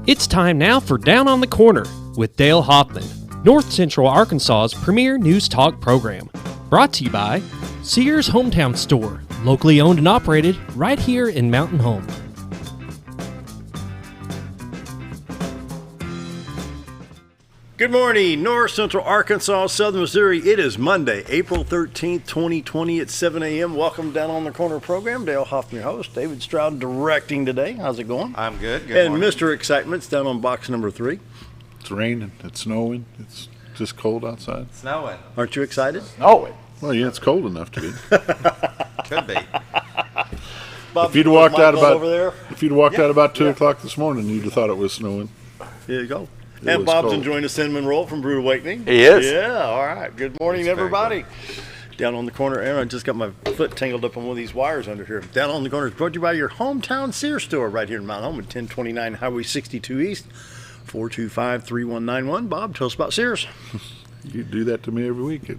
It's time now for Down on the Corner with Dale Hoffman, North Central Arkansas's premier news talk program. Brought to you by Sears Hometown Store, locally owned and operated right here in Mountain Home. Good morning, North Central Arkansas, Southern Missouri. It is Monday, April 13th, 2020 at 7 a.m. Welcome Down on the Corner program. Dale Hoffman, your host. David Stroud directing today. How's it going? I'm good. Good and morning. Mr. Excitement's down on box number 3. It's raining, it's snowing, it's just cold outside. Snowing. Aren't you excited? Well, yeah, it's cold enough to be. Could be. Bob, If you'd walked out over there. out about 2 o'clock this morning, you'd have thought it was snowing. There you go. It And was Bob's cold. enjoying the cinnamon roll from Brewed Awakening. He is. Yeah, all right. Good morning, It's very everybody. Down on the Corner, Aaron, I just got my foot tangled up on one of these wires under here. Down on the Corner is brought to you by your hometown Sears store right here in Mount Home at 1029 Highway 62 East, 425-3191. Bob, tell us about Sears. You do that to me every week.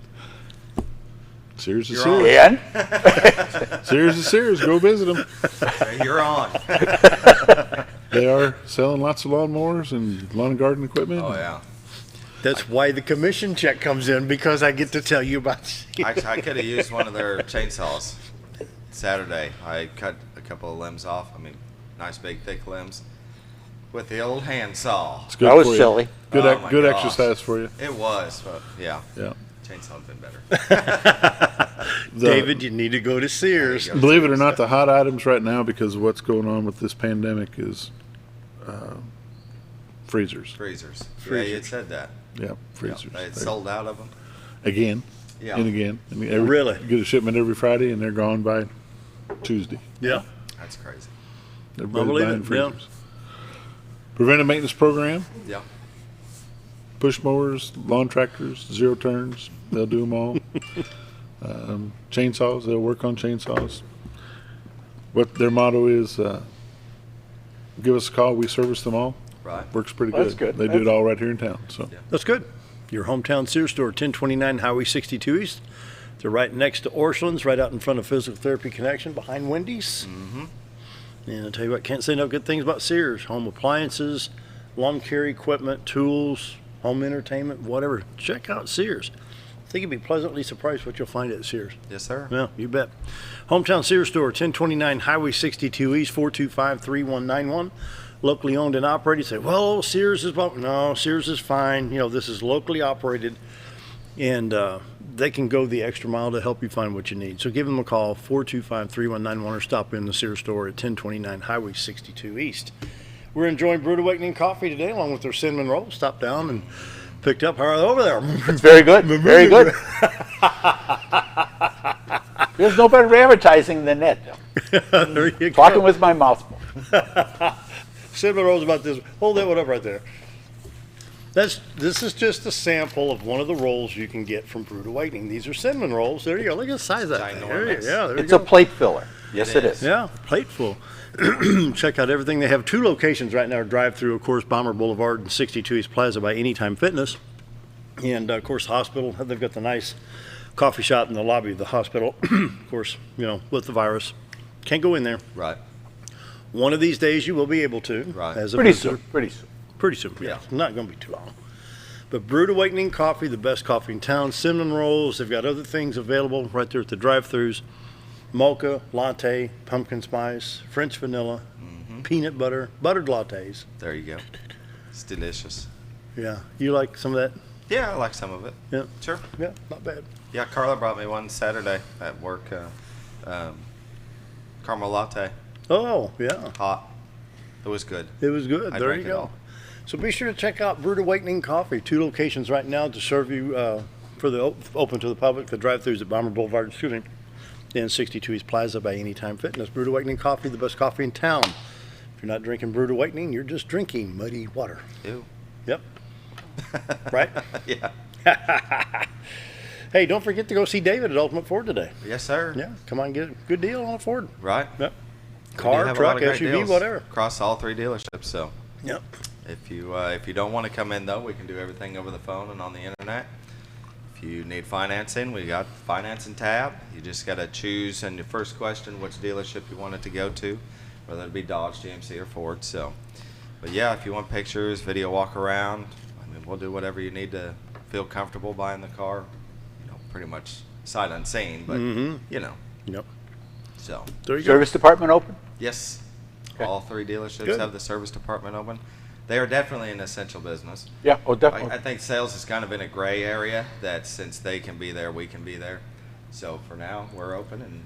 Sears is You're Sears. And Sears is Sears. Go visit them. You're on. They are selling lots of lawnmowers and lawn and garden equipment. Oh, yeah. That's why the commission check comes in, because I get to tell you about Sears. I could have used one of their chainsaws Saturday. I cut a couple of limbs off. I mean, nice big thick limbs with the old hand saw. It's good that was for you. silly. Good, Oh, my good gosh. exercise for you. It was, but yeah. Yeah. Chainsaw's been better. David, you need to go to Sears. There you go. Believe it or not, the hot items right now, because of what's going on with this pandemic, is freezers. Freezers. Yeah, Freezers. you had said that. Yeah, freezers. Yeah, they had sold out of them. Again Yeah. and again. I mean, Really? You get a shipment every Friday, and they're gone by Tuesday. Yeah. That's crazy. Everybody's believe buying it, yeah. freezers. Preventive maintenance program. Yeah. Push mowers, lawn tractors, zero turns, they'll do them all. Chainsaws, they'll work on chainsaws. What their motto is, give us a call, we service them all. Right. Works pretty good. That's good. They do it all right here in town, so. Yeah. That's good. Your hometown Sears store, 1029 Highway 62 East. They're right next to Orscheln's, right out in front of Physical Therapy Connection, behind Wendy's. Mm-hmm. And I'll tell you what, can't say enough good things about Sears. Home appliances, lawn care equipment, tools, home entertainment, whatever. Check out Sears. I think you'd be pleasantly surprised what you'll find at Sears. Yes, sir. Yeah, you bet. Hometown Sears store, 1029 Highway 62 East, 425-3191. Locally owned and operated. You say, well, Sears is, no, Sears is fine. You know, this is locally operated, and they can go the extra mile to help you find what you need. So give them a call, 425-3191, or stop in the Sears store at 1029 Highway 62 East. We're enjoying Brewed Awakening coffee today, along with their cinnamon roll. Stopped down and picked up. How are they over there? It's very good. Very good. There's no better advertising than that. There you go. Talking with my mouth full. Cinnamon rolls about this. Hold that one up right there. This is just a sample of one of the rolls you can get from Brewed Awakening. These are cinnamon rolls. There you go. Look at the size of that thing. There you, Ginormous. yeah, there It's you a go. plate filler. Yes, it is. Yeah, plateful. Check out everything. They have 2 locations right now. Drive-through, of course, Bomber Boulevard and 62 East Plaza by Anytime Fitness. And, of course, hospital. They've got the nice coffee shop in the lobby of the hospital. Of course, you know, with the virus. Can't go in there. Right. One of these days you will be able to. Right. As a Pretty visitor. soon. Pretty soon. Pretty soon, yeah. Yeah. Not going to be too long. But Brewed Awakening Coffee, the best coffee in town. Cinnamon rolls. They've got other things available right there at the drive-thrus. Mocha, latte, pumpkin spice, French vanilla, peanut butter, buttered lattes. There you go. It's delicious. Yeah. You like some of that? Yeah, I like some of it. Yeah. Sure. Yeah, not bad. Yeah, Carla brought me one Saturday at work. Caramel latte, Oh, yeah. hot. It was good. It was good. I There drank you it go. all. So be sure to check out Brewed Awakening Coffee. 2 locations right now to serve you for the open to the public. The drive-throughs at Bomber Boulevard, and 62 East Plaza by Anytime Fitness. Brewed Awakening Coffee, the best coffee in town. If you're not drinking Brewed Awakening, you're just drinking muddy water. Ew. Yep. Right? Yeah. Hey, don't forget to go see David at Ultimate Ford today. Yes, sir. Yeah, come on, get a good deal on a Ford. Right. Yep. We do Car, have a truck, lot of great SUV, deals whatever. across all 3 dealerships. So Yep. if you don't want to come in though, we can do everything over the phone and on the internet. If you need financing, we got the financing tab. You just got to choose in your first question which dealership you want it to go to, whether it be Dodge, GMC, or Ford. So, But yeah, if you want pictures, video walk around, I mean, we'll do whatever you need to feel comfortable buying the car. You know, pretty much sight unseen, but you know. Yep. So There you Service department open? yes, Okay. all 3 dealerships Good. have the service department open. They are definitely an essential business. Yeah, oh, definitely. I think sales is kind of in a gray area that since they can be there, we can be there. So for now, we're open and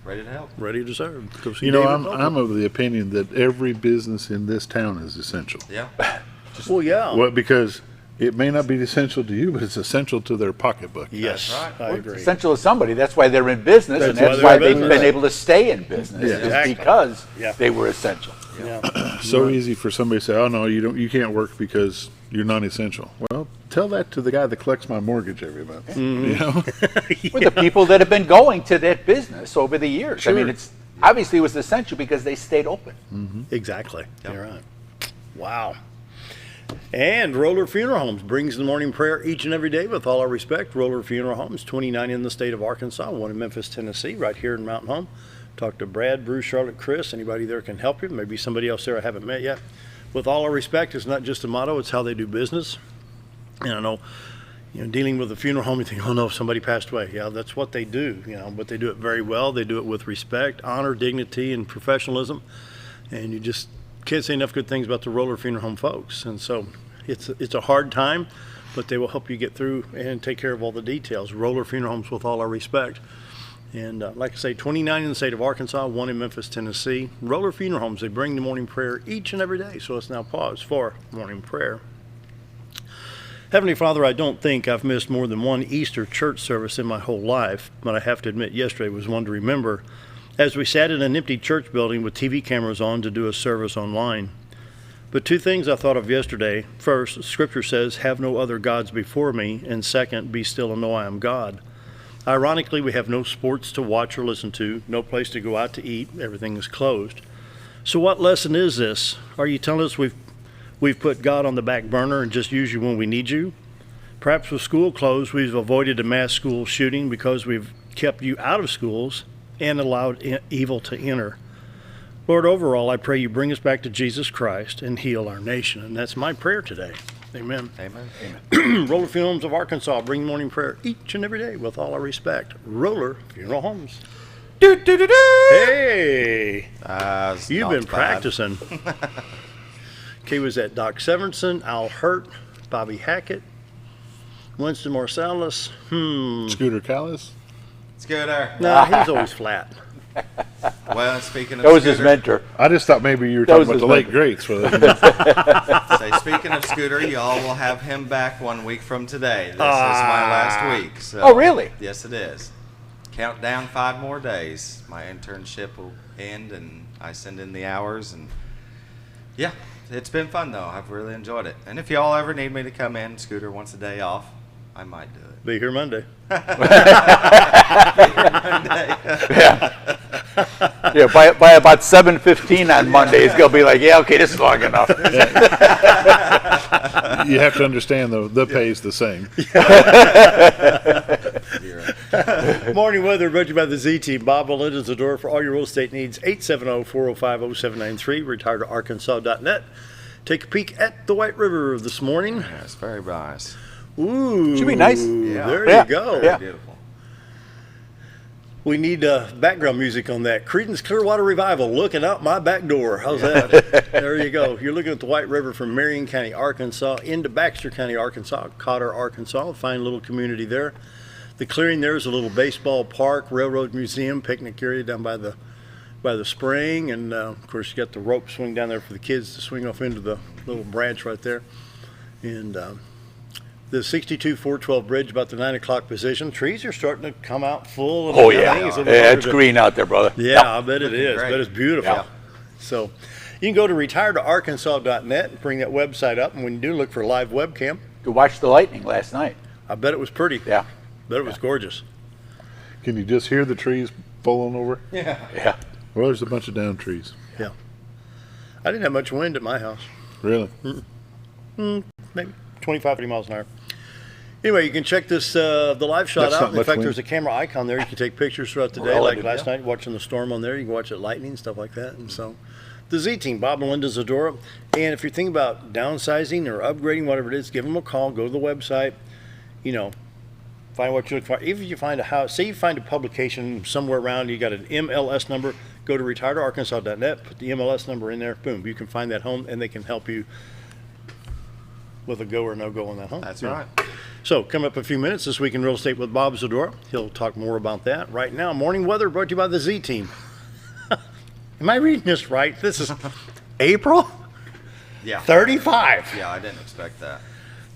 ready to help. go. Ready to serve. Go see You know, David I'm Local. of the opinion that every business in this town is essential. Yeah. Well, yeah. Well, because it may not be essential to you, but it's essential to their pocketbook. Yes, That's right. I It's agree. essential to somebody. That's why they're in business, and That's why that's they're why in they've business. been able to stay in business. Yeah, is exactly. because Yeah. they were essential. Yeah. So easy for somebody to say, "Oh no, you can't work because you're non-essential." Well, tell that to the guy that collects my mortgage every month. You know, With the people that have been going to that business over the years. I mean, Sure. it's obviously it was essential because they stayed open. Exactly. Yep. You're right. Wow. And Roller Funeral Homes brings the morning prayer each and every day with all our respect. Roller Funeral Homes, 29 in the state of Arkansas, one in Memphis, Tennessee, right here in Mountain Home. Talk to Brad, Bruce, Charlotte, Chris. Anybody there can help you. Maybe somebody else there I haven't met yet. With all our respect, it's not just a motto, it's how they do business. And I know, dealing with a funeral home, you think, oh no, somebody passed away. Yeah, that's what they do, but they do it very well. They do it with respect, honor, dignity, and professionalism. And you just can't say enough good things about the Roller Funeral Home folks. And so it's a hard time, but they will help you get through and take care of all the details. Roller Funeral Homes with all our respect. And like I say, 29 in the state of Arkansas, one in Memphis, Tennessee. Roller Funeral Homes, they bring the morning prayer each and every day. So let's now pause for morning prayer. Heavenly Father, I don't think I've missed more than one Easter church service in my whole life, but I have to admit yesterday was one to remember as we sat in an empty church building with TV cameras on to do a service online. But 2 things I thought of yesterday. First, Scripture says, have no other gods before me, and second, be still and know I am God. Ironically, we have no sports to watch or listen to, no place to go out to eat, everything is closed. So what lesson is this? Are you telling us we've put God on the back burner and just use you when we need you? Perhaps with school closed, we've avoided a mass school shooting because we've kept you out of schools and allowed evil to enter. Lord, overall, I pray you bring us back to Jesus Christ and heal our nation. And that's my prayer today. Amen. Amen. Roller Funeral Homes of Arkansas bring morning prayer each and every day with all our respect. Roller Funeral Homes. Hey, you've been practicing. Okay, was that Doc Severinsen, Al Hurt, Bobby Hackett, Winston Marsalis? Scooter Callis. Scooter. Nah, he's always flat. Well, speaking of That was his Scooter, mentor. I just thought maybe you were That talking was about his the late mentor. greats. For say, speaking of Scooter, y'all will have him back 1 week from today. This is my last week. So, Oh, really? Yes, it is. Count down 5 more days. My internship will end, and I send in the hours. And yeah, it's been fun though. I've really enjoyed it. And if y'all ever need me to come in, Scooter wants a day off, I might do it. Be here Monday. Yeah, by about 7:15 on Monday, it's gonna be like, yeah, okay, this is long enough. you have to understand though, the pay is the same. Morning weather brought to you by the Z Team. Bob Melinda's the door for all your real estate needs. 870-405-0793. RetiredToArkansas.net. Take a peek at the White River this morning. Yeah, it's very nice. Ooh. Should be nice. Yeah. There Yeah. you go. Yeah. Beautiful. We need background music on that. Creedence Clearwater Revival, Looking Out My Back Door. How's that? There you go. You're looking at the White River from Marion County, Arkansas, into Baxter County, Arkansas, Cotter, Arkansas. A fine little community there. The clearing there is a little baseball park, railroad museum, picnic area down by the spring, and of course you got the rope swing down there for the kids to swing off into the little branch right there. And the 62-412 bridge, about the 9 o'clock position. Trees are starting to come out full. And Oh everything. yeah, It's a little yeah, harder it's to- green out there, brother. Yeah, I bet it is. great. I bet it's beautiful. Yeah. So you can go to retiredtoarkansas.net and bring that website up, and when you do, look for live webcam. You watched the lightning last night. I bet it was pretty. Yeah, Bet it was gorgeous. Can you just hear the trees falling over? yeah. Well, there's a bunch of down trees. Yeah. I didn't have much wind at my house. Really? Maybe 25, 30 miles an hour. Anyway, you can check this the live shot That's out. not In much fact, wind. there's a camera icon there. You can take pictures throughout the day, like Relative, last yeah. night, watching the storm on there. You can watch it lightning, stuff like that. And so The Z Team, Bob and Linda Zdora. And if you're thinking about downsizing or upgrading, whatever it is, give them a call. Go to the website. You know, find what you look for. Even if you find a house, say you find a publication somewhere around, you got an MLS number, go to retiredarkansas.net, put the MLS number in there, boom, you can find that home, and they can help you with a go or no go on that home. That's Yeah. right. So, coming up in a few minutes, This Week in Real Estate with Bob Zdora. He'll talk more about that. Right now, morning weather brought to you by the Z Team. Am I reading this right? This is April Yeah. 35. Yeah, I didn't expect that.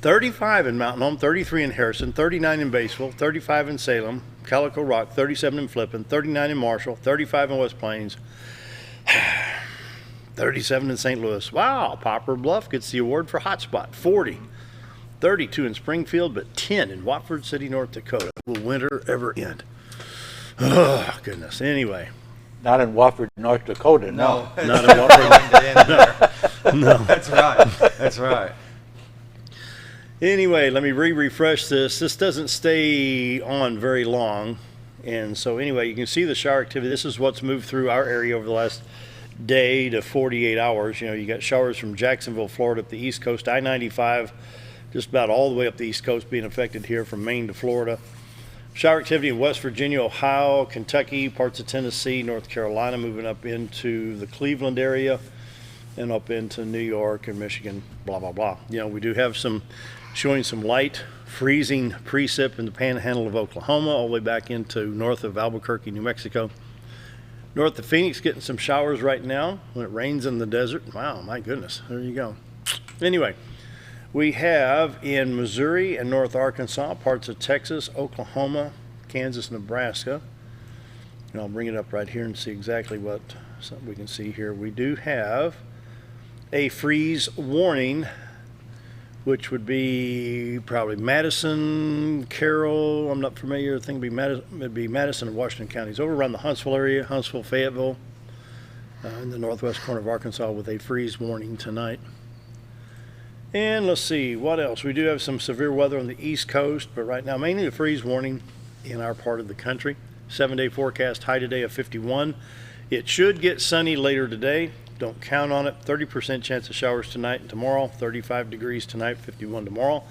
35 in Mountain Home, 33 in Harrison, 39 in Batesville, 35 in Salem, Calico Rock, 37 in Flippin, 39 in Marshall, 35 in West Plains, 37 in St. Louis. Wow, Poplar Bluff gets the award for hotspot, 40. 32 in Springfield, but 10 in Watford City, North Dakota. Will winter ever end? Oh, goodness. Anyway. Not in Watford, North Dakota, no. Not in Watford. No. That's right. That's right. Anyway, let me refresh this. This doesn't stay on very long. And so anyway, you can see the shower activity. This is what's moved through our area over the last day to 48 hours. You know, you got showers from Jacksonville, Florida up the East Coast, I-95, just about all the way up the East Coast being affected here from Maine to Florida. Shower activity in West Virginia, Ohio, Kentucky, parts of Tennessee, North Carolina, moving up into the Cleveland area and up into New York and Michigan, blah, blah, blah. You know, we do have showing some light freezing precip in the panhandle of Oklahoma, all the way back into north of Albuquerque, New Mexico. North of Phoenix, getting some showers right now when it rains in the desert. Wow, my goodness, there you go. Anyway, we have in Missouri and North Arkansas, parts of Texas, Oklahoma, Kansas, Nebraska. And I'll bring it up right here and see exactly what something we can see here. We do have a freeze warning, which would be probably Madison, Carroll. I'm not familiar. I think it'd be Madison and Washington counties, over around the Huntsville area, Huntsville, Fayetteville, in the northwest corner of Arkansas, with a freeze warning tonight. And let's see, what else? We do have some severe weather on the East Coast, but right now mainly a freeze warning in our part of the country. 7-day forecast, high today of 51. It should get sunny later today. Don't count on it. 30% chance of showers tonight and tomorrow. 35 degrees tonight, 51 tomorrow.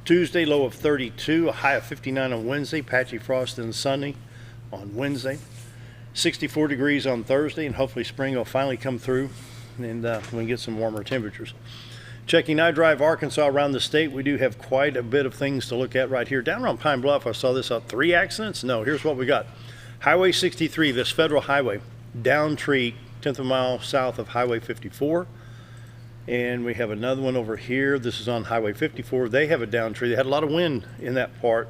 Tuesday, low of 32, a high of 59 on Wednesday. Patchy frost and sunny on Wednesday. 64 degrees on Thursday, and hopefully spring will finally come through and we can get some warmer temperatures. Checking iDrive Arkansas around the state, we do have quite a bit of things to look at right here. Down around Pine Bluff, I saw this out 3 accidents. No, here's what we got. Highway 63, this federal highway, down tree, 10th of a mile south of Highway 54. And we have another one over here. This is on Highway 54. They have a down tree. They had a lot of wind in that part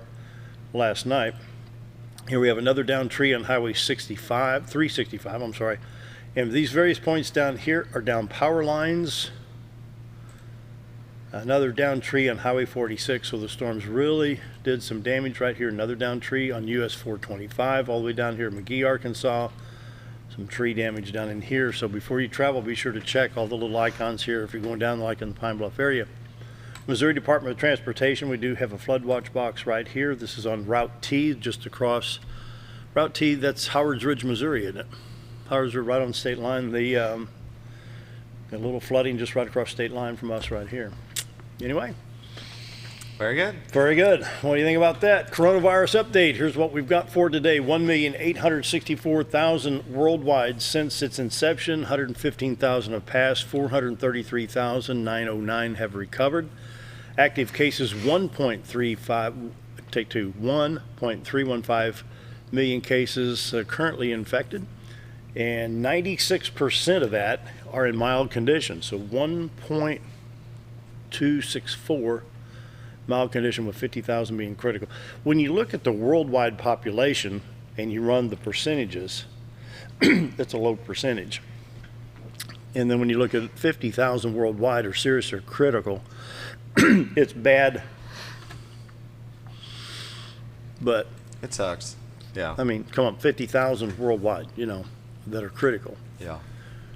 last night. Here we have another down tree on Highway 365, I'm sorry. And these various points down here are down power lines. Another down tree on Highway 46, so the storms really did some damage right here. Another down tree on US 425 all the way down here in McGee, Arkansas. Some tree damage down in here, so before you travel, be sure to check all the little icons here if you're going down like in the Pine Bluff area. Missouri Department of Transportation, we do have a flood watch box right here. This is on Route T, just across Route T. That's Howard's Ridge, Missouri, isn't it? Howard's Ridge, right on the state line. The got a little flooding just right across state line from us right here. Anyway, Very good. very good. What do you think about that? Coronavirus update. Here's what we've got for today. 1,864,000 worldwide since its inception. 115,000 have passed. 433,909 have recovered. Active cases 1.315 million cases currently infected, and 96% of that are in mild condition. So 1.264 mild condition, with 50,000 being critical. When you look at the worldwide population and you run the percentages, that's a low percentage. And then when you look at 50,000 worldwide are serious or critical, it's bad. But It sucks. Yeah. I mean, come on, 50,000 worldwide, you know, that are critical. Yeah.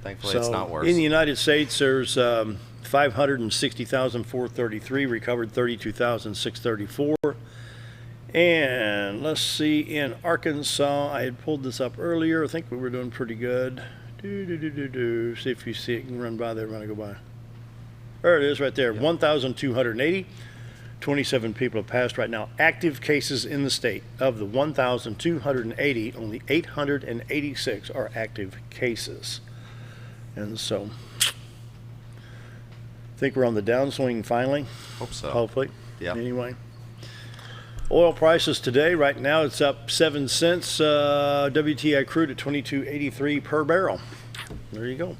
Thankfully, it's not worse. In the United States, there's 560,433, recovered 32,634. And let's see, in Arkansas, I had pulled this up earlier. I think we were doing pretty good. See if you see it. You can run by there when I go by. There it is right there. 1,280. 27 people have passed right now. Active cases in the state. Of the 1,280, only 886 are active cases. And so, I think we're on the downswing finally. Hope so. Hopefully. Yeah. Anyway. Oil prices today, right now it's up 7 cents. WTI crude at $22.83 per barrel. There you go.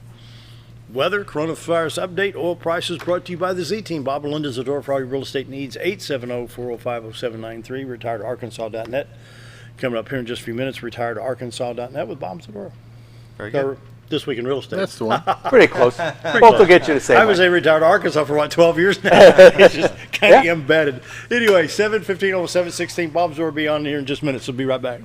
Weather, coronavirus update, oil prices brought to you by the Z-Team. Bob and Linda Zdora for all your real estate needs. 870-405-0793, retiredarkansas.net. Coming up here in just a few minutes, retiredarkansas.net with Bob Zdora. Very good. This week in real estate. That's the one. Pretty close. Both will get you the same. I was way. a retired Arkansas for what, 12 years now. It's just kind of embedded. Anyway, 7:15 over 7:16. Bob Zdora will be on here in just minutes. We'll be right back.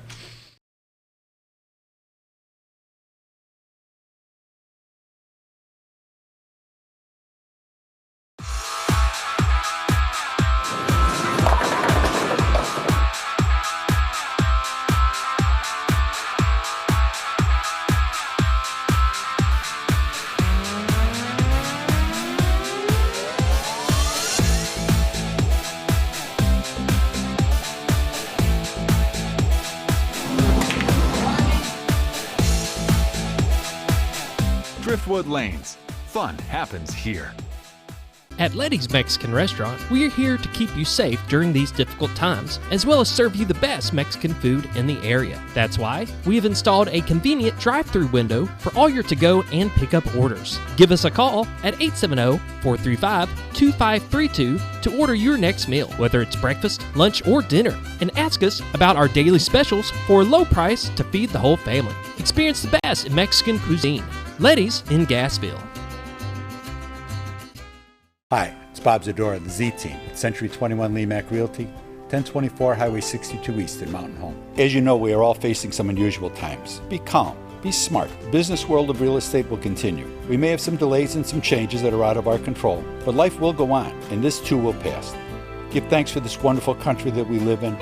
Driftwood Lanes. Fun happens here. At Letty's Mexican Restaurant, we are here to keep you safe during these difficult times, as well as serve you the best Mexican food in the area. That's why we have installed a convenient drive-through window for all your to-go and pickup orders. Give us a call at 870-435-2532 to order your next meal, whether it's breakfast, lunch, or dinner, and ask us about our daily specials for a low price to feed the whole family. Experience the best in Mexican cuisine. Letty's in Gassville. Hi, it's Bob Zdora, the Z-Team at Century 21 LeMac Realty, 1024 Highway 62 East in Mountain Home. As you know, we are all facing some unusual times. Be calm. Be smart. The business world of real estate will continue. We may have some delays and some changes that are out of our control, but life will go on, and this too will pass. Give thanks for this wonderful country that we live in.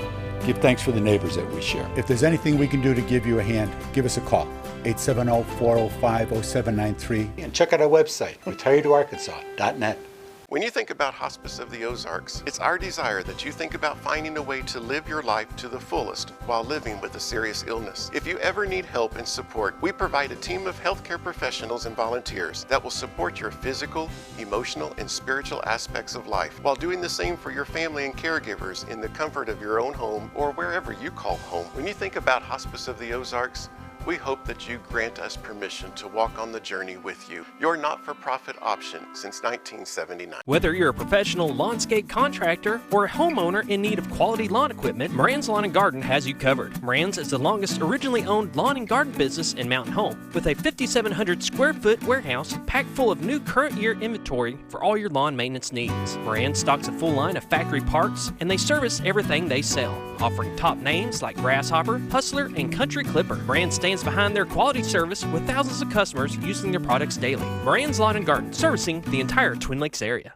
Give thanks for the neighbors that we share. If there's anything we can do to give you a hand, give us a call. 870-405-0793. And check out our website, retiredarkansas.net. When you think about Hospice of the Ozarks, it's our desire that you think about finding a way to live your life to the fullest while living with a serious illness. If you ever need help and support, we provide a team of healthcare professionals and volunteers that will support your physical, emotional, and spiritual aspects of life while doing the same for your family and caregivers in the comfort of your own home or wherever you call home. When you think about Hospice of the Ozarks, we hope that you grant us permission to walk on the journey with you. Your not-for-profit option since 1979. Whether you're a professional lawnscape contractor or a homeowner in need of quality lawn equipment, Moran's Lawn and Garden has you covered. Moran's is the longest originally owned lawn and garden business in Mountain Home, with a 5,700 square foot warehouse packed full of new current year inventory for all your lawn maintenance needs. Moran stocks a full line of factory parts, and they service everything they sell, offering top names like Grasshopper, Hustler, and Country Clipper. Moran stands behind their quality service with thousands of customers using their products daily. Moran's Lawn and Garden, servicing the entire Twin Lakes area.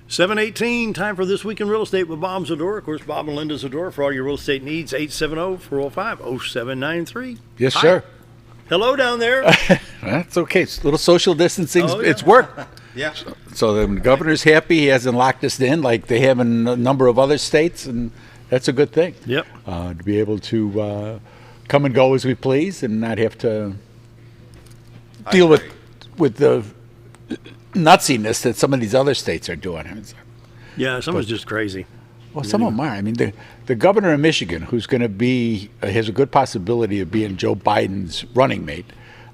$7:18, time for This Week in Real Estate with Bob Zdora. Of course, Bob and Linda Zdora for all your real estate needs. 870-405-0793. Yes, Hi. sir. Hello down there. That's okay. It's a little social distancing. Oh, yeah. It's worked. Yeah. So the governor's happy. He hasn't locked us in like they have in a number of other states, and that's a good thing. Yep. To be able to come and go as we please and not have to deal with the nutsiness that some of these other states are doing. Yeah, some was just crazy. Well, some of them are. I mean, the governor of Michigan, who's going to be, has a good possibility of being Joe Biden's running mate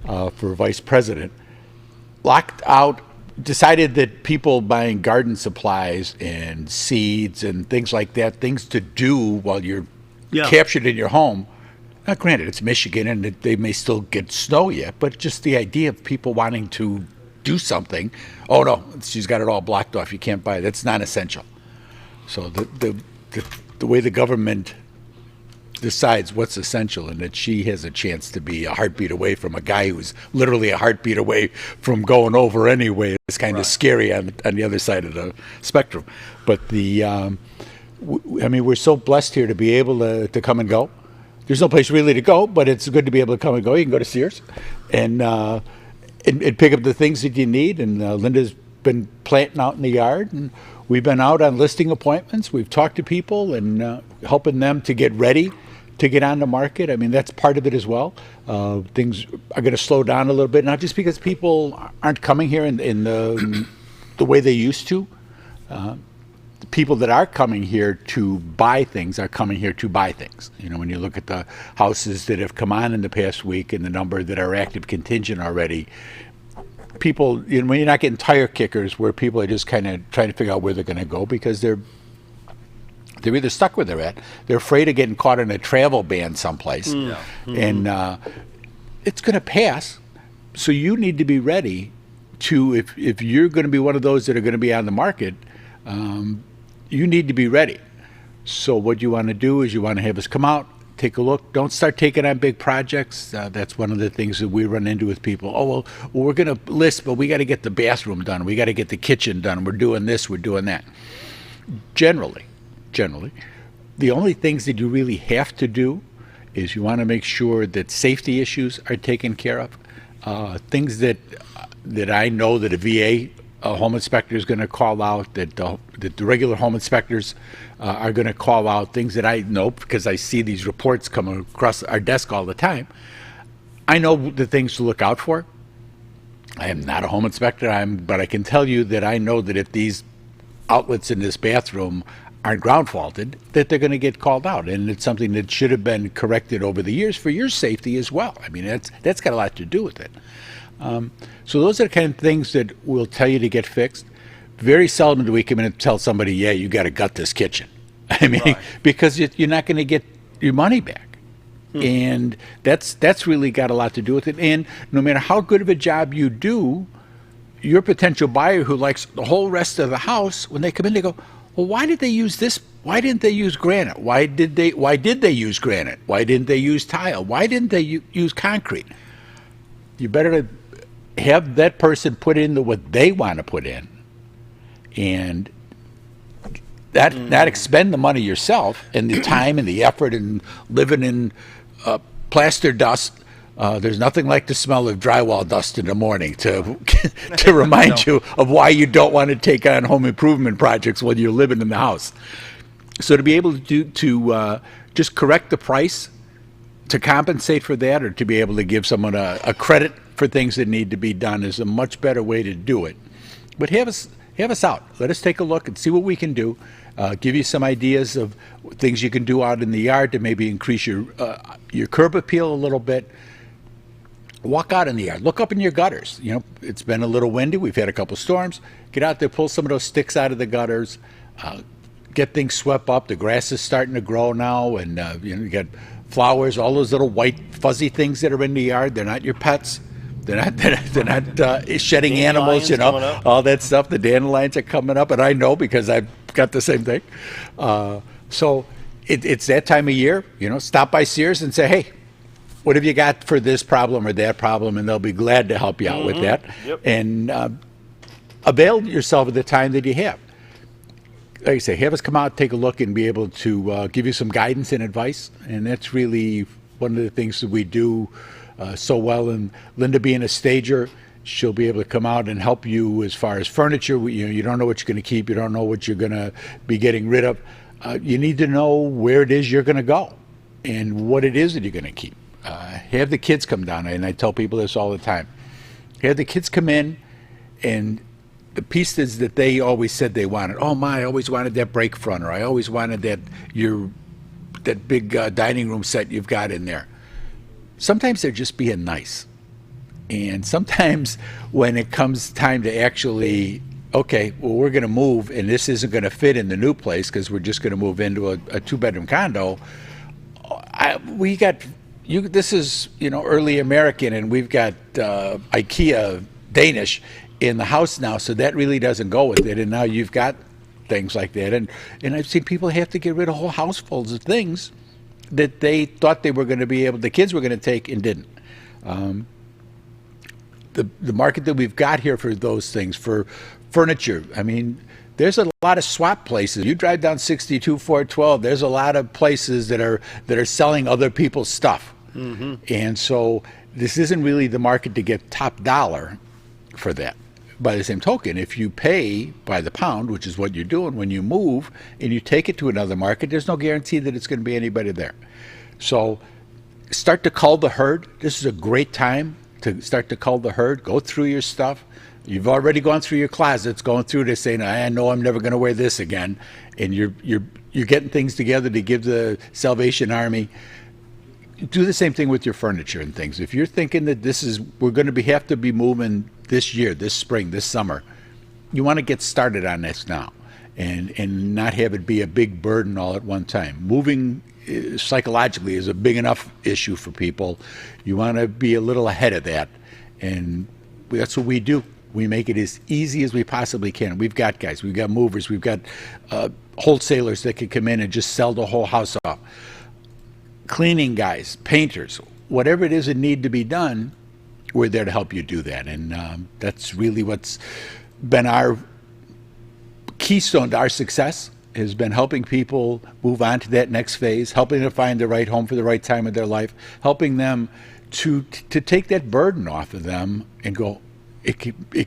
for vice president, decided that people buying garden supplies and seeds and things like that, things to do while you're captured in your home. Now, granted, it's Michigan and they may still get snow yet, but just the idea of people wanting to do something. Oh no, she's got it all blocked off. You can't buy it. That's non-essential. So the way the government decides what's essential, and that she has a chance to be a heartbeat away from a guy who's literally a heartbeat away from going over anyway, is kind of scary on the other side of the spectrum. But I mean, we're so blessed here to be able to come and go. There's no place really to go, but it's good to be able to come and go. You can go to Sears and pick up the things that you need. And Linda's been planting out in the yard, and we've been out on listing appointments. We've talked to people and helping them to get ready to get on the market. I mean, that's part of it as well. Things are going to slow down a little bit, not just because people aren't coming here in the way they used to. The people that are coming here to buy things are coming here to buy things. You know, when you look at the houses that have come on in the past week and the number that are active contingent already, people, you know, when you're not getting tire kickers where people are just kind of trying to figure out where they're going to go because they're either stuck where they're at, they're afraid of getting caught in a travel ban someplace, and it's going to pass. So you need to be ready to, if you're going to be one of those that are going to be on the market, you need to be ready. So what you want to do is you want to have us come out, take a look. Don't start taking on big projects. That's one of the things that we run into with people. Oh, well we're going to list, but we got to get the bathroom done. We got to get the kitchen done. We're doing this, we're doing that. Generally, the only things that you really have to do is you want to make sure that safety issues are taken care of. Things that I know that a VA home inspector is going to call out, that the regular home inspectors are going to call out, things that I know because I see these reports come across our desk all the time. I know the things to look out for. I am not a home inspector, but I can tell you that I know that if these outlets in this bathroom aren't ground faulted, that they're going to get called out, and it's something that should have been corrected over the years for your safety as well. I mean, that's got a lot to do with it. So those are the kind of things that we'll tell you to get fixed. Very seldom do we come in and tell somebody, yeah, you got to gut this kitchen. I mean, because you're not going to get your money back. And that's really got a lot to do with it. And no matter how good of a job you do, your potential buyer who likes the whole rest of the house, when they come in, they go, well, why did they use this? Why didn't they use granite? Why did they use granite? Why didn't they use tile? Why didn't they use concrete? You better have that person put in what they want to put in, and not expend the money yourself and the time and the effort and living in plaster dust. There's nothing like the smell of drywall dust in the morning to remind you of why you don't want to take on home improvement projects when you're living in the house. So to be able to just correct the price, to compensate for that, or to be able to give someone a credit for things that need to be done is a much better way to do it. But have us out. Let us take a look and see what we can do. Give you some ideas of things you can do out in the yard to maybe increase your curb appeal a little bit. Walk out in the yard. Look up in your gutters. You know, it's been a little windy. We've had a couple storms. Get out there, pull some of those sticks out of the gutters. Get things swept up. The grass is starting to grow now, and you got flowers, all those little white fuzzy things that are in the yard. They're not your pets. They're not shedding animals, you know, all that stuff. The dandelions are coming up, and I know because I've got the same thing. So it's that time of year, you know, stop by Sears and say, hey, what have you got for this problem or that problem? And they'll be glad to help you out with that. Yep. And avail yourself of the time that you have. Like I say, have us come out, take a look, and be able to give you some guidance and advice. And that's really one of the things that we do so well. And Linda being a stager, she'll be able to come out and help you as far as furniture. You don't know what you're going to keep. You don't know what you're going to be getting rid of. You need to know where it is you're going to go and what it is that you're going to keep. Have the kids come down, and I tell people this all the time. Have the kids come in, and the pieces that they always said they wanted. Oh my, I always wanted that break front, or I always wanted that big dining room set you've got in there. Sometimes they're just being nice. And sometimes when it comes time to actually, okay, well, we're going to move, and this isn't going to fit in the new place because we're just going to move into a two-bedroom condo. This is, you know, early American, and we've got IKEA Danish in the house now, so that really doesn't go with it. And now you've got things like that. And I've seen people have to get rid of whole housefuls of things that they thought they were going to be able, the kids were going to take and didn't. The market that we've got here for those things, for furniture, I mean, there's a lot of swap places. You drive down 62 412, there's a lot of places that are selling other people's stuff. And so this isn't really the market to get top dollar for that. By the same token, if you pay by the pound, which is what you're doing when you move, and you take it to another market, there's no guarantee that it's going to be anybody there. So start to cull the herd. This is a great time to start to cull the herd. Go through your stuff. You've already gone through your closets, going through this, saying, I know I'm never going to wear this again. And you're getting things together to give the Salvation Army. Do the same thing with your furniture and things. If you're thinking that we're going to have to be moving this year, this spring, this summer, you want to get started on this now and not have it be a big burden all at one time. Moving psychologically is a big enough issue for people. You want to be a little ahead of that, and that's what we do. We make it as easy as we possibly can. We've got guys, we've got movers, we've got wholesalers that can come in and just sell the whole house off. Cleaning guys, painters, whatever it is that need to be done, we're there to help you do that. And that's really what's been our keystone to our success, has been helping people move on to that next phase, helping them find the right home for the right time of their life, helping them to take that burden off of them and go, it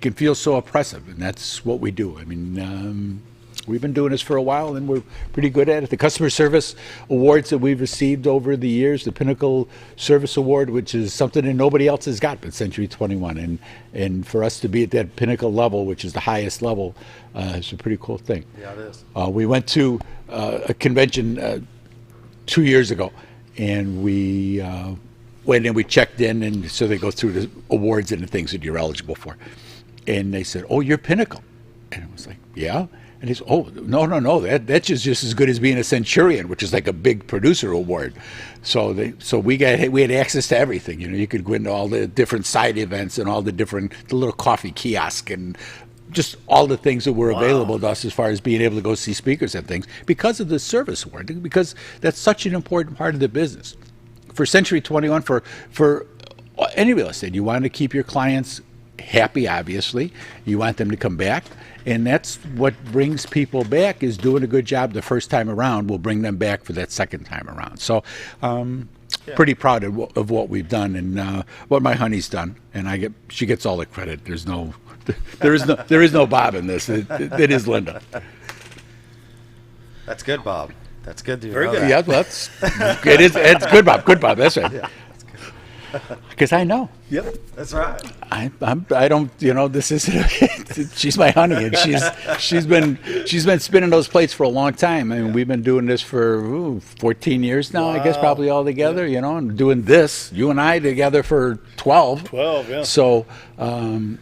can feel so oppressive, and that's what we do. I mean, we've been doing this for a while, and we're pretty good at it. The customer service awards that we've received over the years, the Pinnacle Service Award, which is something that nobody else has got but Century 21, and for us to be at that pinnacle level, which is the highest level, is a pretty cool thing. Yeah, it is. We went to a convention 2 years ago, and we went and we checked in, and so they go through the awards and the things that you're eligible for. And they said, "Oh, you're Pinnacle." And I was like, "Yeah." And he said, "Oh, no, that's just as good as being a Centurion, which is like a big producer award." So we had access to everything. You know, you could go into all the different side events and all the little coffee kiosk and just all the things that were available to us as far as being able to go see speakers and things because of the service award, because that's such an important part of the business. For Century 21, for any real estate, you want to keep your clients happy, obviously. You want them to come back. And that's what brings people back, is doing a good job the first time around will bring them back for that second time around. So pretty proud of what we've done and what my honey's done. And she gets all the credit. There is no Bob in this. It is Linda. That's good, Bob. That's good to Very know good. that. Yeah, it's good, Bob. Good, Bob. That's right. Yeah. Because I know. Yep. That's right. I don't, this is, she's my honey, and she's been spinning those plates for a long time. I mean, we've been doing this for 14 years now, I guess, probably all together, and doing this, you and I together for 12. 12, yeah. So I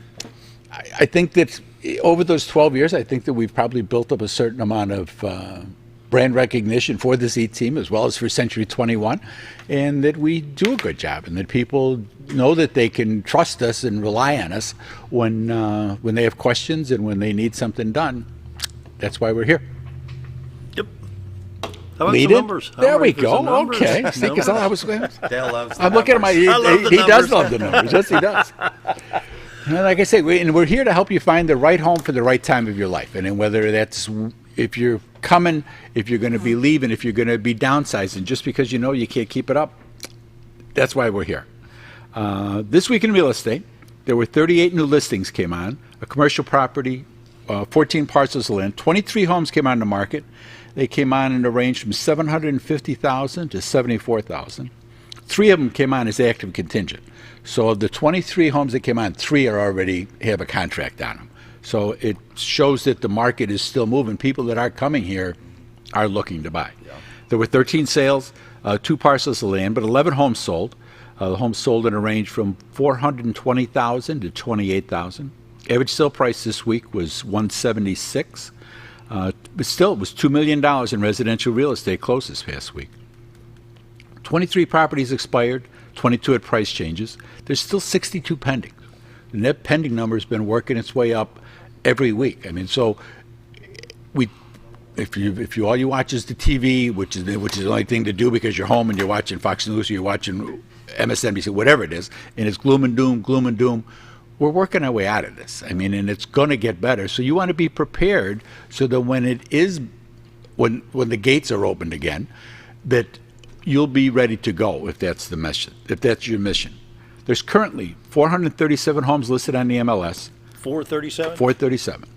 think that over those 12 years, I think that we've probably built up a certain amount of brand recognition for the Z team as well as for Century 21, and that we do a good job, and that people know that they can trust us and rely on us when they have questions and when they need something done. That's why we're here. Yep. How about Lead some it? numbers? There we There's some go. numbers. Okay. See, 'cause I was. Dale loves the I'm looking at my. numbers. I love the He does numbers. love the numbers. Yes, he does. And like I say, we're here to help you find the right home for the right time of your life, and then whether that's if you're coming, if you're going to be leaving, if you're going to be downsizing, just because you can't keep it up. That's why we're here. This week in real estate, there were 38 new listings came on, a commercial property, 14 parcels of land, 23 homes came on the market. They came on in a range from $750,000 to $74,000. 3 of them came on as active contingent. So of the 23 homes that came on, 3 already have a contract on them. So it shows that the market is still moving. People that are coming here are looking to buy. Yeah. There were 13 sales, 2 parcels of land, but 11 homes sold. The homes sold in a range from $420,000 to $28,000. Average sale price this week was $176,000. But still, it was $2 million in residential real estate closed this past week. 23 properties expired, 22 at price changes. There's still 62 pending. The net pending number has been working its way up every week. I mean, so if all you watch is the TV, which is the only thing to do because you're home and you're watching Fox News or you're watching MSNBC, whatever it is, and it's gloom and doom, we're working our way out of this. I mean, and it's going to get better. So you want to be prepared so that when the gates are opened again, that you'll be ready to go if that's the mission, if that's your mission. There's currently 437 homes listed on the MLS. 437? 437.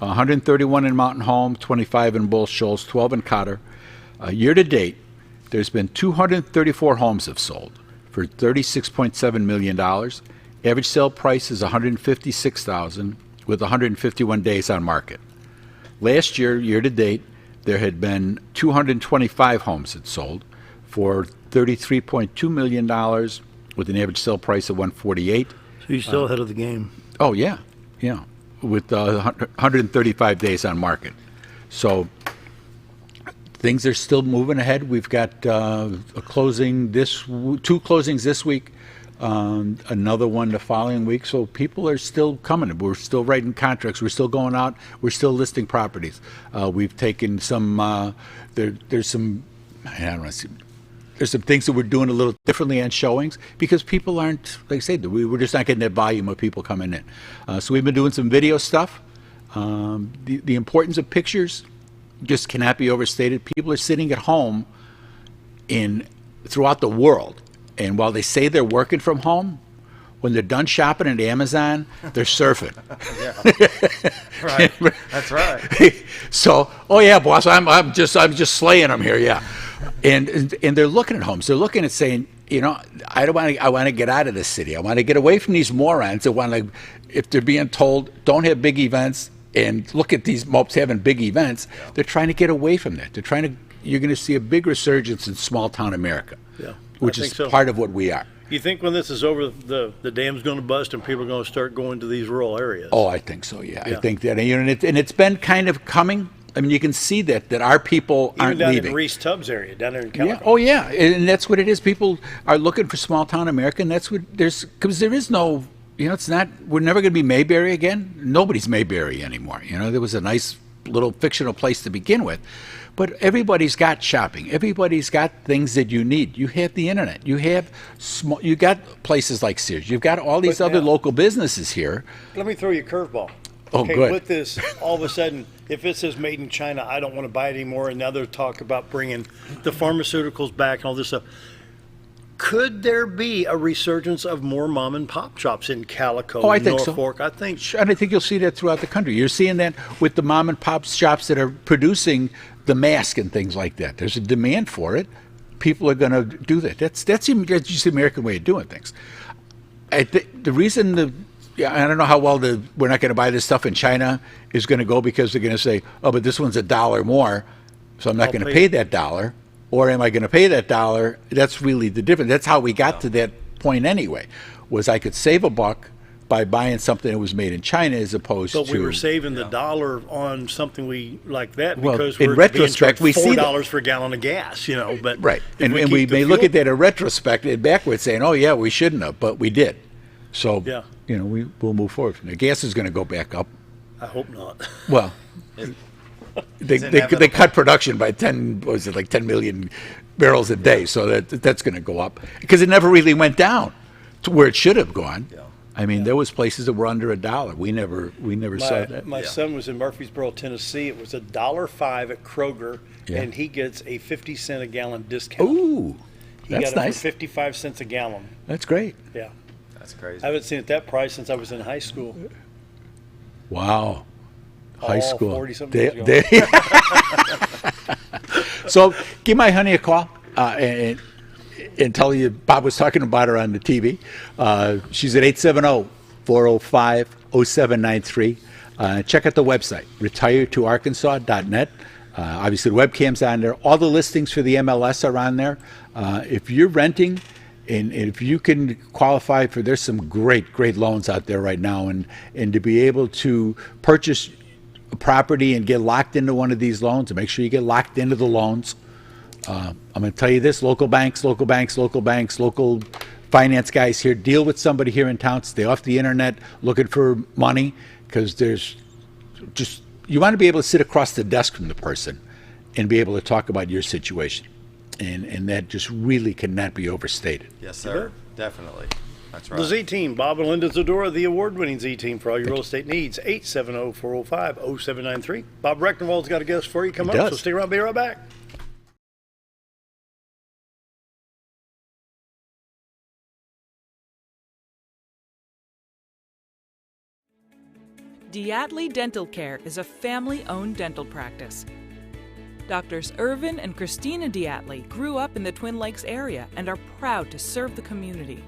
131 in Mountain Home, 25 in Bull Shoals, 12 in Cotter. Year to date, there's been 234 homes have sold for $36.7 million. Average sale price is $156,000 with 151 days on market. Last year, year to date, there had been 225 homes that sold for $33.2 million with an average sale price of $148,000. So you're still ahead of the game. Oh, yeah, with 135 days on market. So things are still moving ahead. We've got two closings this week, another one the following week. So people are still coming. We're still writing contracts. We're still going out. We're still listing properties. We've taken some. There's some. I don't want to see. There's some things that we're doing a little differently on showings because people aren't, like I said, we're just not getting that volume of people coming in. So we've been doing some video stuff. The importance of pictures just cannot be overstated. People are sitting at home throughout the world, and while they say they're working from home, when they're done shopping at Amazon, they're surfing. Right. That's right. So, oh yeah, boss, I'm just slaying them here, yeah. And they're looking at homes. They're looking at saying, I want to get out of this city. I want to get away from these morons that want to, if they're being told don't have big events, and look at these mopes having big events, they're trying to get away from that. You're going to see a big resurgence in small town America, which is part of what we are. You think when this is over, the dam's going to bust and people are going to start going to these rural areas? Oh, I think so, yeah. I think that, and it's been kind of coming. I mean, you can see that our people aren't leaving. Even leaving. down in Reese Tubbs area, down there in California. Yeah. Oh, yeah, and that's what it is. People are looking for small town America, and that's what because there is no, it's not. We're never going to be Mayberry again. Nobody's Mayberry anymore. There was a nice little fictional place to begin with, but everybody's got shopping. Everybody's got things that you need. You have the internet. You have you got places like Sears. You've got all these other local businesses here. Let me throw you a curveball. Oh, okay, good. With this, all of a sudden, if it says made in China, I don't want to buy it anymore. And now they're talk about bringing the pharmaceuticals back and all this stuff. Could there be a resurgence of more mom and pop shops in Calico, I think Norfolk? so. I think. And I think you'll see that throughout the country. You're seeing that with the mom and pop shops that are producing the mask and things like that. There's a demand for it. People are going to do that. That's just the American way of doing things. The reason I don't know how well we're not going to buy this stuff in China is going to go because they're going to say, oh, but this one's $1 more, so I'm not going to pay that $1. Or am I going to pay that $1? That's really the difference. That's how we got to that point anyway, was I could save $1 by buying something that was made in China as opposed to... But we were saving the $1 on something we like that well, because in we're retrospect, we see $4 for a gallon of gas, But right, and we may look at that in retrospect and backwards saying, oh, yeah, we shouldn't have, but we did. So, we'll move forward from there. Gas is going to go back up. I hope not. Well, they cut production by 10 million barrels a day, so that's going to go up because it never really went down to where it should have gone. Yeah. I mean, there was places that were under $1. We never saw that. My son was in Murfreesboro, Tennessee. It was $1.05 at Kroger, and he gets a 50-cent a gallon discount. Ooh, that's got it nice. For 55 cents a gallon. That's great. Yeah. That's crazy. I haven't seen it that price since I was in high school. Wow. High school. 40-something years ago. So give my honey a call and tell you Bob was talking about her on the TV. She's at 870-405-0793. Check out the website, retiretoarkansas.net. Obviously, the webcam's on there. All the listings for the MLS are on there. If you're renting, and if you can qualify for, there's some great loans out there right now, and to be able to purchase a property and get locked into one of these loans, and make sure you get locked into the loans. I'm going to tell you this: local banks, local finance guys here, deal with somebody here in town. Stay off the internet looking for money, because you want to be able to sit across the desk from the person and be able to talk about your situation. And that just really cannot be overstated. Yes, sir. Definitely. That's right. The Z Team, Bob and Linda Zdora, the award-winning Z Team for all your real estate needs. 870-405-0793. Bob Rechtenwald's got a guest for you coming up, so stick around. Be right back. Diatley Dental Care is a family-owned dental practice. Doctors Irvin and Christina Diatley grew up in the Twin Lakes area and are proud to serve the community.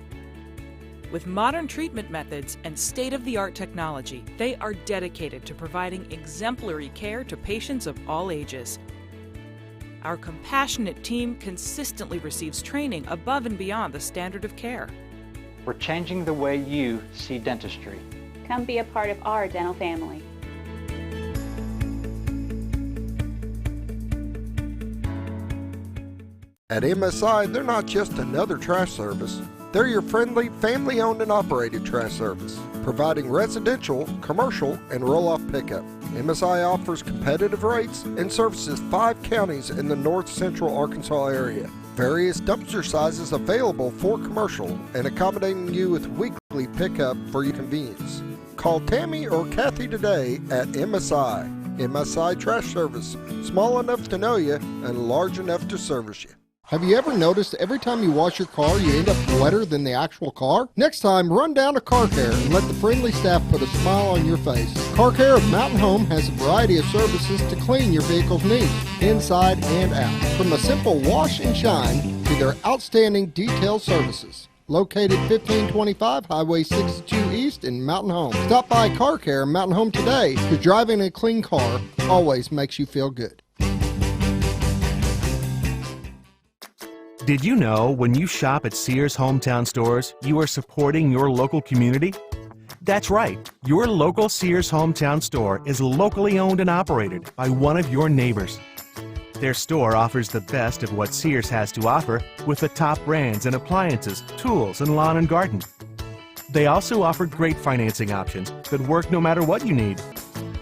With modern treatment methods and state-of-the-art technology, they are dedicated to providing exemplary care to patients of all ages. Our compassionate team consistently receives training above and beyond the standard of care. We're changing the way you see dentistry. Come be a part of our dental family. At MSI, they're not just another trash service. They're your friendly, family-owned and operated trash service, providing residential, commercial, and roll-off pickup. MSI offers competitive rates and services 5 counties in the north central Arkansas area. Various dumpster sizes available for commercial and accommodating you with weekly pickup for your convenience. Call Tammy or Kathy today at MSI. MSI Trash Service, small enough to know you and large enough to service you. Have you ever noticed every time you wash your car, you end up wetter than the actual car? Next time, run down to Car Care and let the friendly staff put a smile on your face. Car Care of Mountain Home has a variety of services to clean your vehicle's needs, inside and out. From a simple wash and shine to their outstanding detailed services. Located 1525 Highway 62 East in Mountain Home. Stop by Car Care Mountain Home today, because driving a clean car always makes you feel good. Did you know when you shop at Sears Hometown Stores, you are supporting your local community? That's right. Your local Sears Hometown Store is locally owned and operated by one of your neighbors. Their store offers the best of what Sears has to offer with the top brands and appliances, tools, and lawn and garden. They also offer great financing options that work no matter what you need.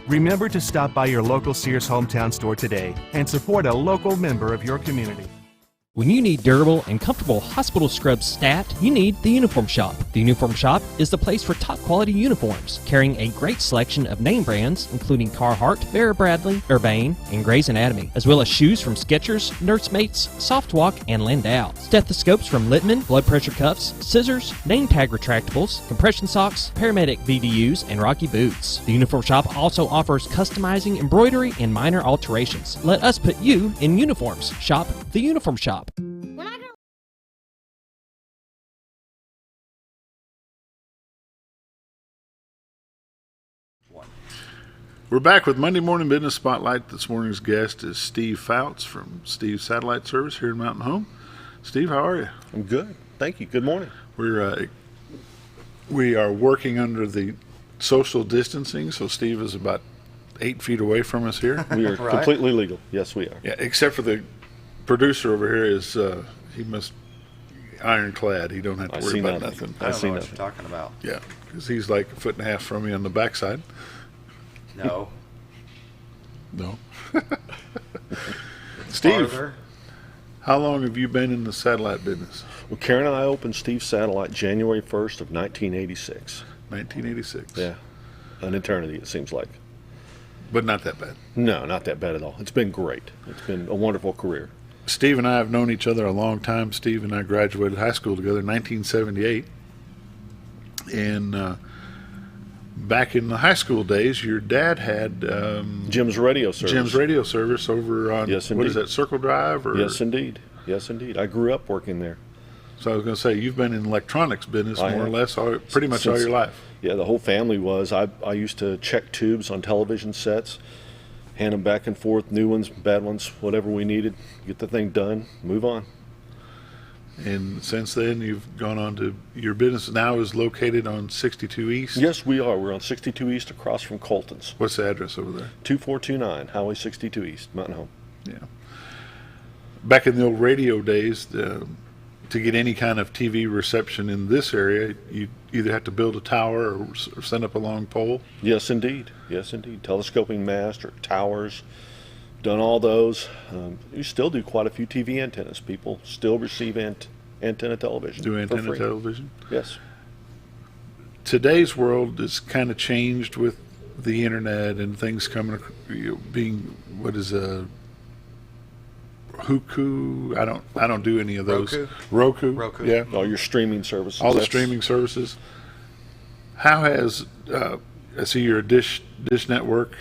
Remember to stop by your local Sears Hometown Store today and support a local member of your community. When you need durable and comfortable hospital scrubs stat, you need the Uniform Shop. The Uniform Shop is the place for top quality uniforms, carrying a great selection of name brands, including Carhartt, Vera Bradley, Urbane, and Grey's Anatomy, as well as shoes from Skechers, Nursemates, Softwalk, and Landau, stethoscopes from Littman, blood pressure cuffs, scissors, name tag retractables, compression socks, paramedic VDUs, and Rocky boots. The Uniform Shop also offers customizing, embroidery, and minor alterations. Let us put you in uniforms. Shop the Uniform Shop. We're back with Monday Morning Business Spotlight. This morning's guest is Steve Fouts from Steve's Satellite Service here in Mountain Home. Steve, how are you? I'm good. Thank you. Good morning. We are working under the social distancing, so Steve is about 8 feet away from us here. We are completely legal. Yes, we are. Yeah, except for the producer over here is he must ironclad. He don't have to worry about nothing. I don't know what you're talking about. Yeah, because he's like 1.5 feet from me on the backside. No. No. Steve, how long have you been in the satellite business? Well, Karen and I opened Steve's Satellite January 1st of 1986. 1986. Yeah. An eternity, it seems like. But not that bad. No, not that bad at all. It's been great. It's been a wonderful career. Steve and I have known each other a long time. Steve and I graduated high school together in 1978. And back in the high school days, your dad had Jim's Radio Service. Jim's Radio Service over on, what is that, Circle Drive? Or? Yes, indeed. Yes, indeed. I grew up working there. So I was going to say, you've been in electronics business more or less pretty much all your life. Yeah, the whole family was. I used to check tubes on television sets, hand them back and forth, new ones, bad ones, whatever we needed, get the thing done, move on. And since then, you've gone on to your business now is located on 62 East? Yes, we are. We're on 62 East across from Colton's. What's the address over there? 2429 Highway 62 East, Mountain Home. Yeah. Back in the old radio days, to get any kind of TV reception in this area, you either have to build a tower or send up a long pole? Yes, indeed. Yes, indeed. Telescoping mast or towers. Done all those. You still do quite a few TV antennas. People still receive antenna television. Do antenna television? Yes. today's world is kind of changed with the internet and things coming, being, what is a Roku? I don't do any of those. Roku. Yeah. All your streaming services. All the streaming services. How has I see you're a Dish network.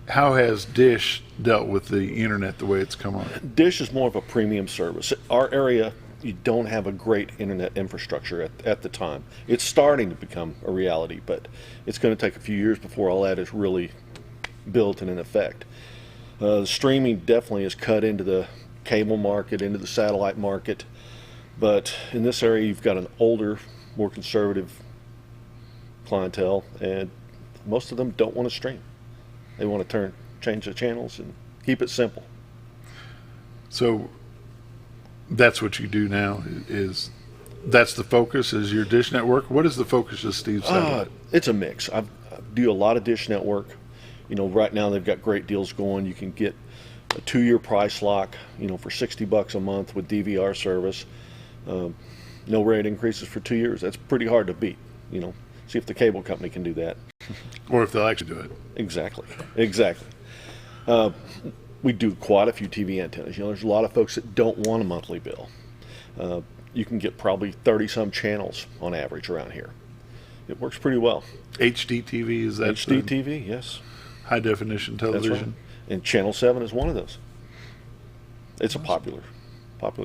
How has Dish dealt with the internet the way it's come on? Dish is more of a premium service. Our area, you don't have a great internet infrastructure at the time. It's starting to become a reality, but it's going to take a few years before all that is really built and in effect. Streaming definitely is cut into the cable market, into the satellite market, but in this area you've got an older, more conservative clientele, and most of them don't want to stream. They want to change the channels and keep it simple. So that's what you do now, is that's the focus, is your Dish network? What is the focus of Steve's satellite? It's a mix. I do a lot of Dish network. Right now they've got great deals going. You can get a 2-year price lock, for $60 a month with DVR service. No rate increases for 2 years. That's pretty hard to beat. See if the cable company can do that. Or if they'll actually do it. Exactly. We do quite a few TV antennas. There's a lot of folks that don't want a monthly bill. You can get probably 30-some channels on average around here. It works pretty well. HD TV, is that? HD TV, yes. High definition television. That's right. And Channel 7 is one of those. It's a popular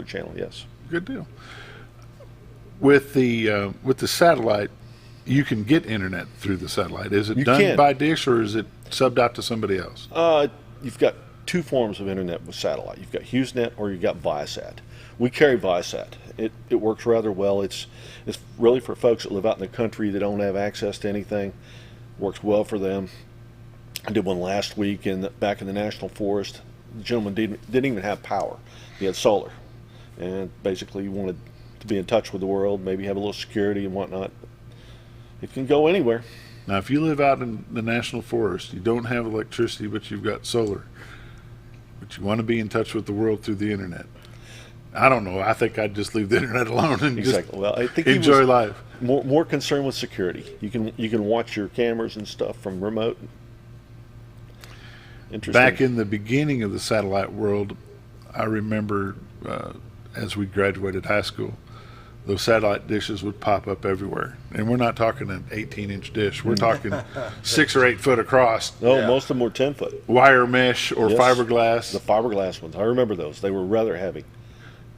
channel, yes. Good deal. With the satellite, you can get internet through the satellite. Is it done by Dish, or is it subbed out to somebody else? You've got two forms of internet with satellite. You've got HughesNet or you've got Viasat. We carry Viasat. It works rather well. It's really for folks that live out in the country that don't have access to anything. It works well for them. I did one last week back in the National Forest. The gentleman didn't even have power. He had solar, and basically he wanted to be in touch with the world, maybe have a little security and whatnot. It can go anywhere. Now, if you live out in the National Forest, you don't have electricity, but you've got solar, but you want to be in touch with the world through the internet. I don't know. I think I'd just leave the internet alone and just I think enjoy life. More concerned with security. You can watch your cameras and stuff from remote. Interesting. Back in the beginning of the satellite world, I remember as we graduated high school, those satellite dishes would pop up everywhere. And we're not talking an 18-inch dish. We're talking 6 or 8 foot across. No, most of them were 10 foot. Wire mesh or fiberglass. The fiberglass ones. I remember those. They were rather heavy.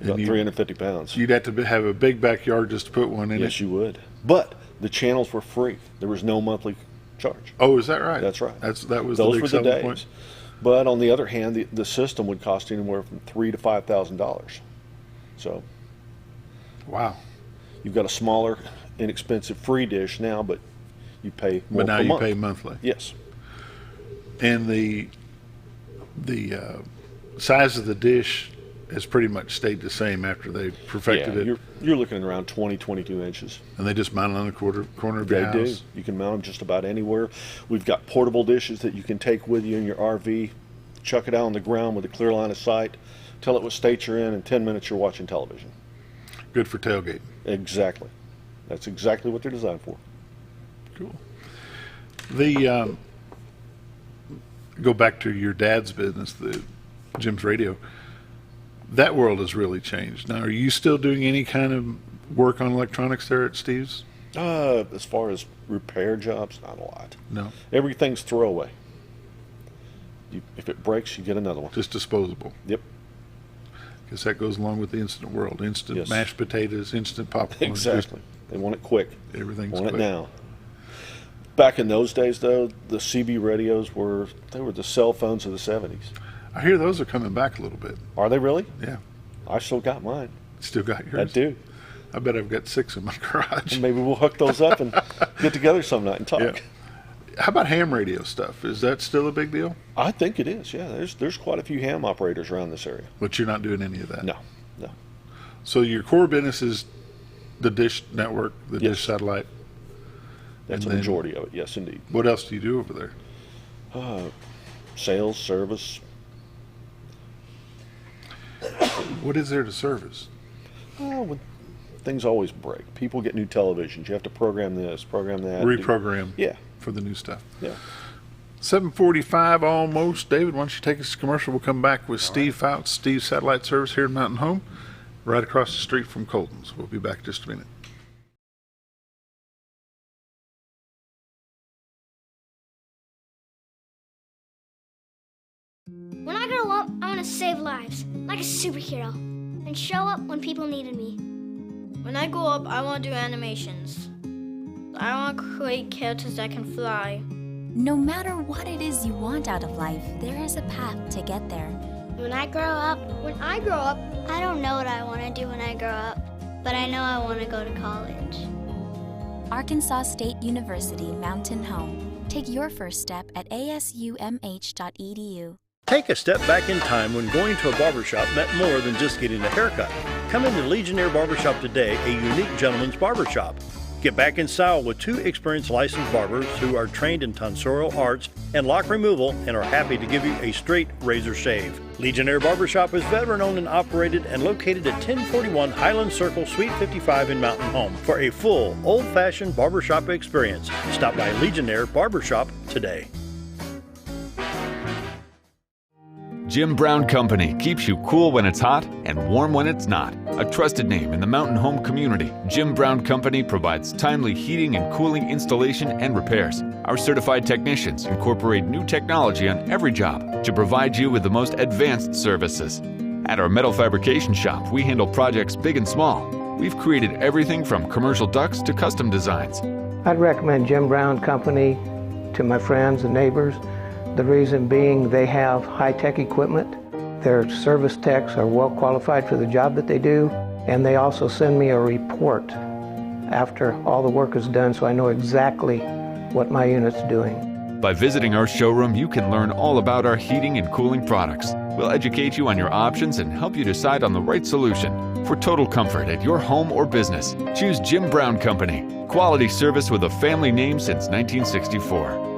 About 350 pounds. You'd have to have a big backyard just to put one in. Yes, you would. But the channels were free. There was no monthly charge. Oh, is that right? That's right. That was those the big were the selling days. point. But on the other hand, the system would cost anywhere from $3,000 to $5,000. So, wow. You've got a smaller, inexpensive free dish now, but you pay more. But now per you month. pay monthly. Yes. And the size of the dish has pretty much stayed the same after they perfected it. You're looking at around 20, 22 inches. And they just mount it on the corner of your house? They do. You can mount them just about anywhere. We've got portable dishes that you can take with you in your RV, chuck it out on the ground with a clear line of sight, tell it what state you're in 10 minutes you're watching television. Good for tailgating. Exactly. That's exactly what they're designed for. Cool. Go back to your dad's business, Jim's Radio. That world has really changed. Now, are you still doing any kind of work on electronics there at Steve's? As far as repair jobs, not a lot. No. Everything's throwaway. If it breaks, you get another one. Just disposable. Yep. Because that goes along with the instant world. Instant mashed potatoes, instant popcorn. Exactly. They want it quick. Everything's want quick. it now. Back in those days, though, the CB radios were the cell phones of the 70s. I hear those are coming back a little bit. Are they really? Yeah. I still got mine. Still got yours? I do. I bet I've got 6 in my garage. Maybe we'll hook those up and get together some night and talk. Yeah. How about ham radio stuff? Is that still a big deal? I think it is, yeah. There's quite a few ham operators around this area. But you're not doing any of that? No. So your core business is the Dish network, the Dish satellite? That's a majority of it, yes, indeed. What else do you do over there? Sales, service. What is there to service? When things always break. People get new televisions. You have to program this, program that. Reprogram. Yeah. For the new stuff. Yeah. 7:45 almost. David, why don't you take us to commercial? We'll come back with Steve Fouts, Steve's Satellite Service here in Mountain Home, right across the street from Colton's. We'll be back in just a minute. When I grow up, I want to save lives, like a superhero, and show up when people needed me. When I grow up, I want to do animations. I want to create characters that can fly. No matter what it is you want out of life, there is a path to get there. When I grow up, I don't know what I want to do when I grow up, but I know I want to go to college. Arkansas State University Mountain Home. Take your first step at asumh.edu. Take a step back in time when going to a barbershop meant more than just getting a haircut. Come into Legionnaire Barbershop today, a unique gentleman's barbershop. Get back in style with 2 experienced licensed barbers who are trained in tonsorial arts and lock removal and are happy to give you a straight razor shave. Legionnaire Barbershop is veteran-owned and operated and located at 1041 Highland Circle, Suite 55 in Mountain Home. For a full, old-fashioned barbershop experience, stop by Legionnaire Barbershop today. Jim Brown Company keeps you cool when it's hot and warm when it's not. A trusted name in the mountain home community, Jim Brown Company provides timely heating and cooling installation and repairs. Our certified technicians incorporate new technology on every job to provide you with the most advanced services. At our metal fabrication shop, we handle projects big and small. We've created everything from commercial ducts to custom designs. I'd recommend Jim Brown Company to my friends and neighbors. The reason being they have high-tech equipment, their service techs are well qualified for the job that they do, and they also send me a report after all the work is done so I know exactly what my unit's doing. By visiting our showroom, you can learn all about our heating and cooling products. We'll educate you on your options and help you decide on the right solution. For total comfort at your home or business, choose Jim Brown Company. Quality service with a family name since 1964.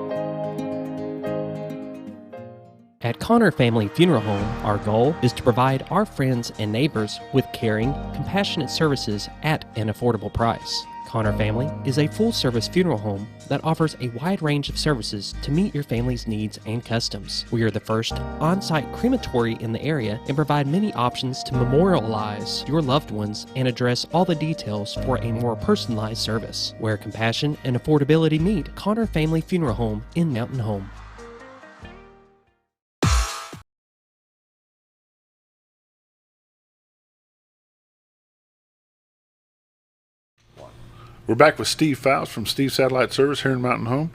At Connor Family Funeral Home, our goal is to provide our friends and neighbors with caring, compassionate services at an affordable price. Connor Family is a full-service funeral home that offers a wide range of services to meet your family's needs and customs. We are the first on-site crematory in the area and provide many options to memorialize your loved ones and address all the details for a more personalized service. Where compassion and affordability meet, Connor Family Funeral Home in Mountain Home. We're back with Steve Fouts from Steve's Satellite Service here in Mountain Home,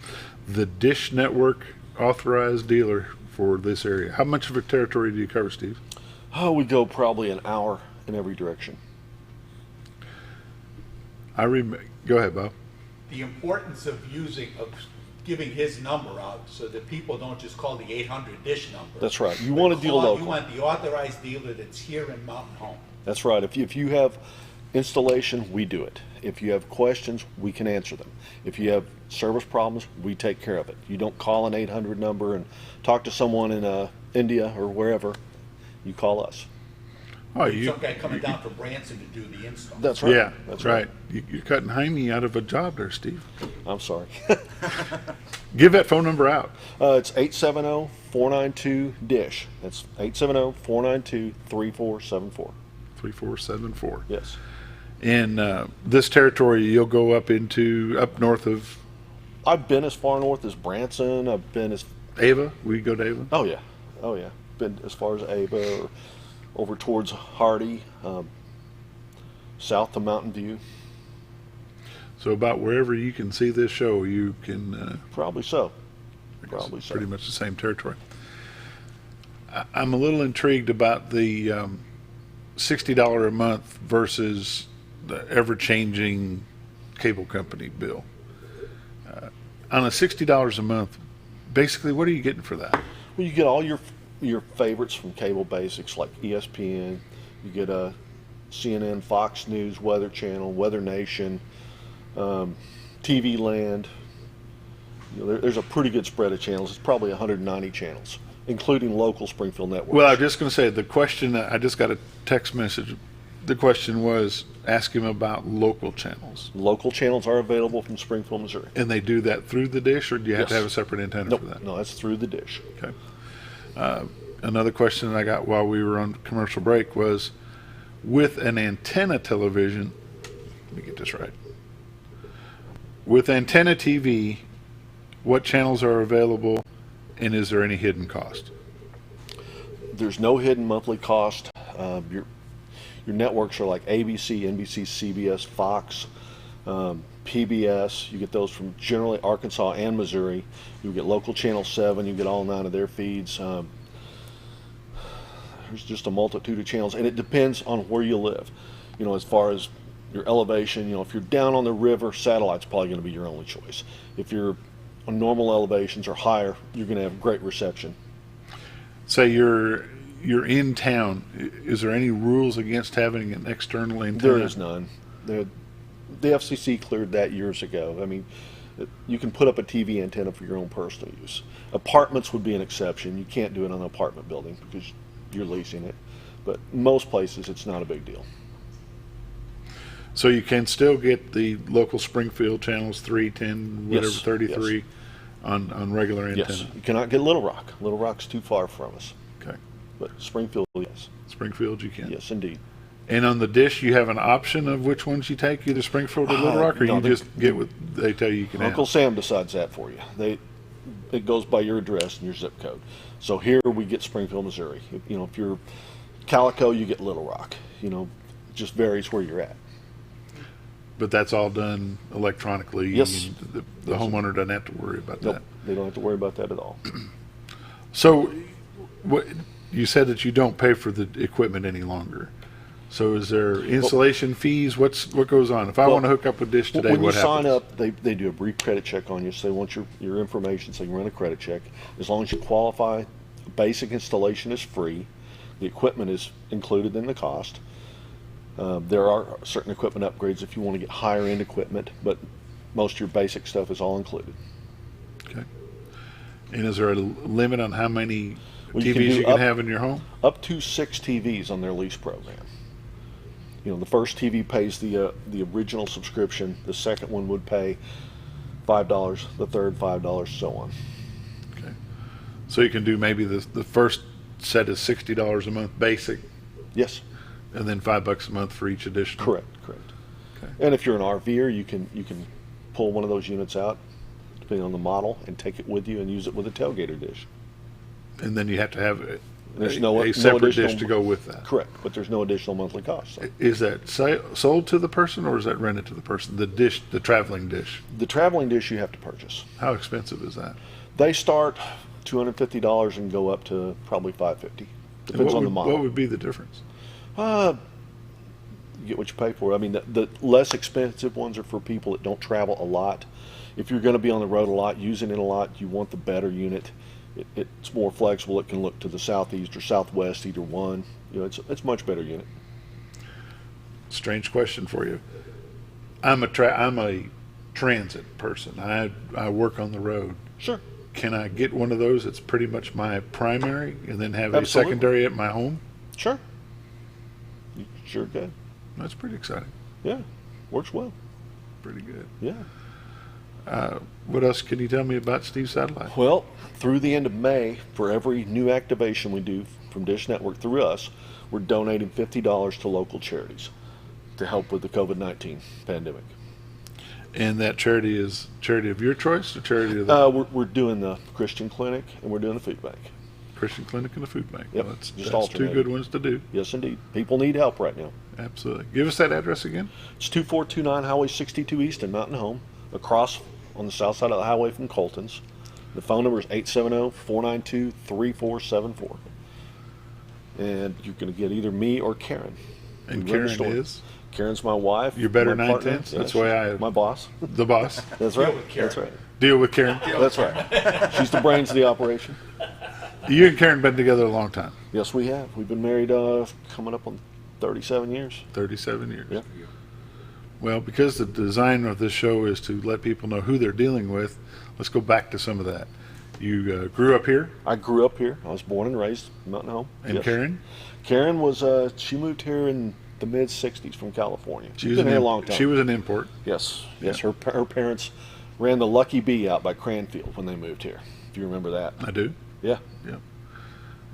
the Dish Network authorized dealer for this area. How much of a territory do you cover, Steve? Oh, we go probably an hour in every direction. Go ahead, Bob. The importance of giving his number out so that people don't just call the 800 Dish number. That's right. You want to deal local. You want the authorized dealer that's here in Mountain Home. That's right. If you have installation, we do it. If you have questions, we can answer them. If you have service problems, we take care of it. You don't call an 800 number and talk to someone in India or wherever. You call us. Oh, some guy coming down from Branson to do the install. That's right. Yeah, that's right. You're cutting Jaime out of a job there, Steve. I'm sorry. Give that phone number out. It's 870-492-DISH. That's 870-492-3474. 3474. Yes. In this territory, you'll go up north of. I've been as far north as Branson. I've been as Ava. We go to Ava. Oh yeah. Been as far as Ava, or over towards Hardy, south to Mountain View. So about wherever you can see this show, you can. Probably so. Pretty much the same territory. I'm a little intrigued about the $60 a month versus the ever-changing cable company bill. On a $60 a month, basically, what are you getting for that? Well, you get all your favorites from cable basics like ESPN. You get a CNN, Fox News, Weather Channel, Weather Nation, TV Land. There's a pretty good spread of channels. It's probably 190 channels, including local Springfield networks. Well, I'm just going to say the question. I just got a text message the question was, ask him about local channels. Local channels are available from Springfield, Missouri. And they do that through the dish, or do you have to Yes. have a separate antenna Nope. for that? No, that's through the dish. Okay. Another question I got while we were on commercial break was, with an antenna television, let me get this right. With antenna TV, what channels are available, and is there any hidden cost? There's no hidden monthly cost. Your networks are like ABC, NBC, CBS, Fox, PBS. You get those from generally Arkansas and Missouri. You get local channel 7. You get all 9 of their feeds. There's just a multitude of channels, and it depends on where you live. You know, as far as your elevation, you know, if you're down on the river, satellite's probably going to be your only choice. If you're on normal elevations or higher, you're going to have great reception. Say you're in town. Is there any rules against having an external antenna? There is none. The FCC cleared that years ago. I mean, you can put up a TV antenna for your own personal use. Apartments would be an exception. You can't do it on an apartment building because you're leasing it. But most places, it's not a big deal. So you can still get the local Springfield channels 3, 10, whatever, Yes, 33 yes. on regular antenna. Yes, you cannot get Little Rock. Little Rock's too far from us. Okay. But Springfield, yes. Springfield you can. Yes, indeed. And on the dish, you have an option of which ones you take, either Springfield or Little Rock, or no, you they- just get what they tell you can Uncle have? Sam decides that for you. It goes by your address and your zip code. So here we get Springfield, Missouri. You know, if you're Calico, you get Little Rock. You know, it just varies where you're at. But that's all done electronically. Yes. and the homeowner doesn't have to worry about Nope, that. they don't have to worry about that at all. So, what you said that you don't pay for the equipment any longer. So, is there installation fees? What goes on? If I want to hook up a dish today, when what you happens? sign up, they do a brief credit check on you. So they want your information so you can run a credit check. As long as you qualify, basic installation is free. The equipment is included in the cost. There are certain equipment upgrades if you want to get higher end equipment, but most of your basic stuff is all included. Okay. And is there a limit on how many Well, TVs you can up- have in your home? Up to 6 TVs on their lease program. You know, the first TV pays the original subscription. The second one would pay $5. The third $5, so on. Okay. So you can do maybe the first set is $60 a month basic. Yes. And then $5 a month for each additional. Correct. Okay. And if you're an RVer, you can pull one of those units out, depending on the model, and take it with you and use it with a tailgater dish. And then you have to have a No separate additional- dish to go with that. Correct, but there's no additional monthly cost. So. Is that sold to the person, or is that rented to the person? The dish, the traveling dish. The traveling dish you have to purchase. How expensive is that? They start $250 and go up to probably $550. Depends on the model. What would be the difference? You get what you pay for. I mean, the less expensive ones are for people that don't travel a lot. If you're going to be on the road a lot, using it a lot, you want the better unit. It's more flexible. It can look to the southeast or southwest, either one. You know, it's a much better unit. Strange question for you. I'm a transit person. I work on the road. Sure. Can I get one of those that's pretty much my primary, and then have Absolutely. a secondary at my home? Sure. You sure can. That's pretty exciting. Yeah, works well. Pretty good. Yeah. What else can you tell me about Steve Satellite? Well, through the end of May, for every new activation we do from Dish Network through us, we're donating $50 to local charities to help with the COVID-19 pandemic. And that charity is charity of your choice, or charity of the We're doing the Christian Clinic and we're doing the Food Bank. Christian Clinic and the Food Bank? Yep, Well, that's just two alternating. good ones to do. Yes, indeed. People need help right now. Absolutely. Give us that address again. It's 2429 Highway 62 East in Mountain Home, across on the south side of the highway from Colton's. The phone number is 870-492-3474. And you're going to get either me or Karen. And We run the Karen store. is? Karen's my wife. You're better my 9/10? partner. That's why I... My boss. The boss? That's right. That's right. Deal with Karen? That's right. She's the brains of the operation. You and Karen been together a long time. Yes, we have. We've been married coming up on 37 years. 37 years. Yeah. Well, because the design of this show is to let people know who they're dealing with, let's go back to some of that. You grew up here? I grew up here. I was born and raised in Mountain Home. And Yes. Karen? Karen was, she moved here in the mid-'60s from California. She She's was been here a long time. She was an import. Yes, yes. Yeah. Her parents ran the Lucky Bee out by Cranfield when they moved here. If you remember that. I do. Yeah. Yeah.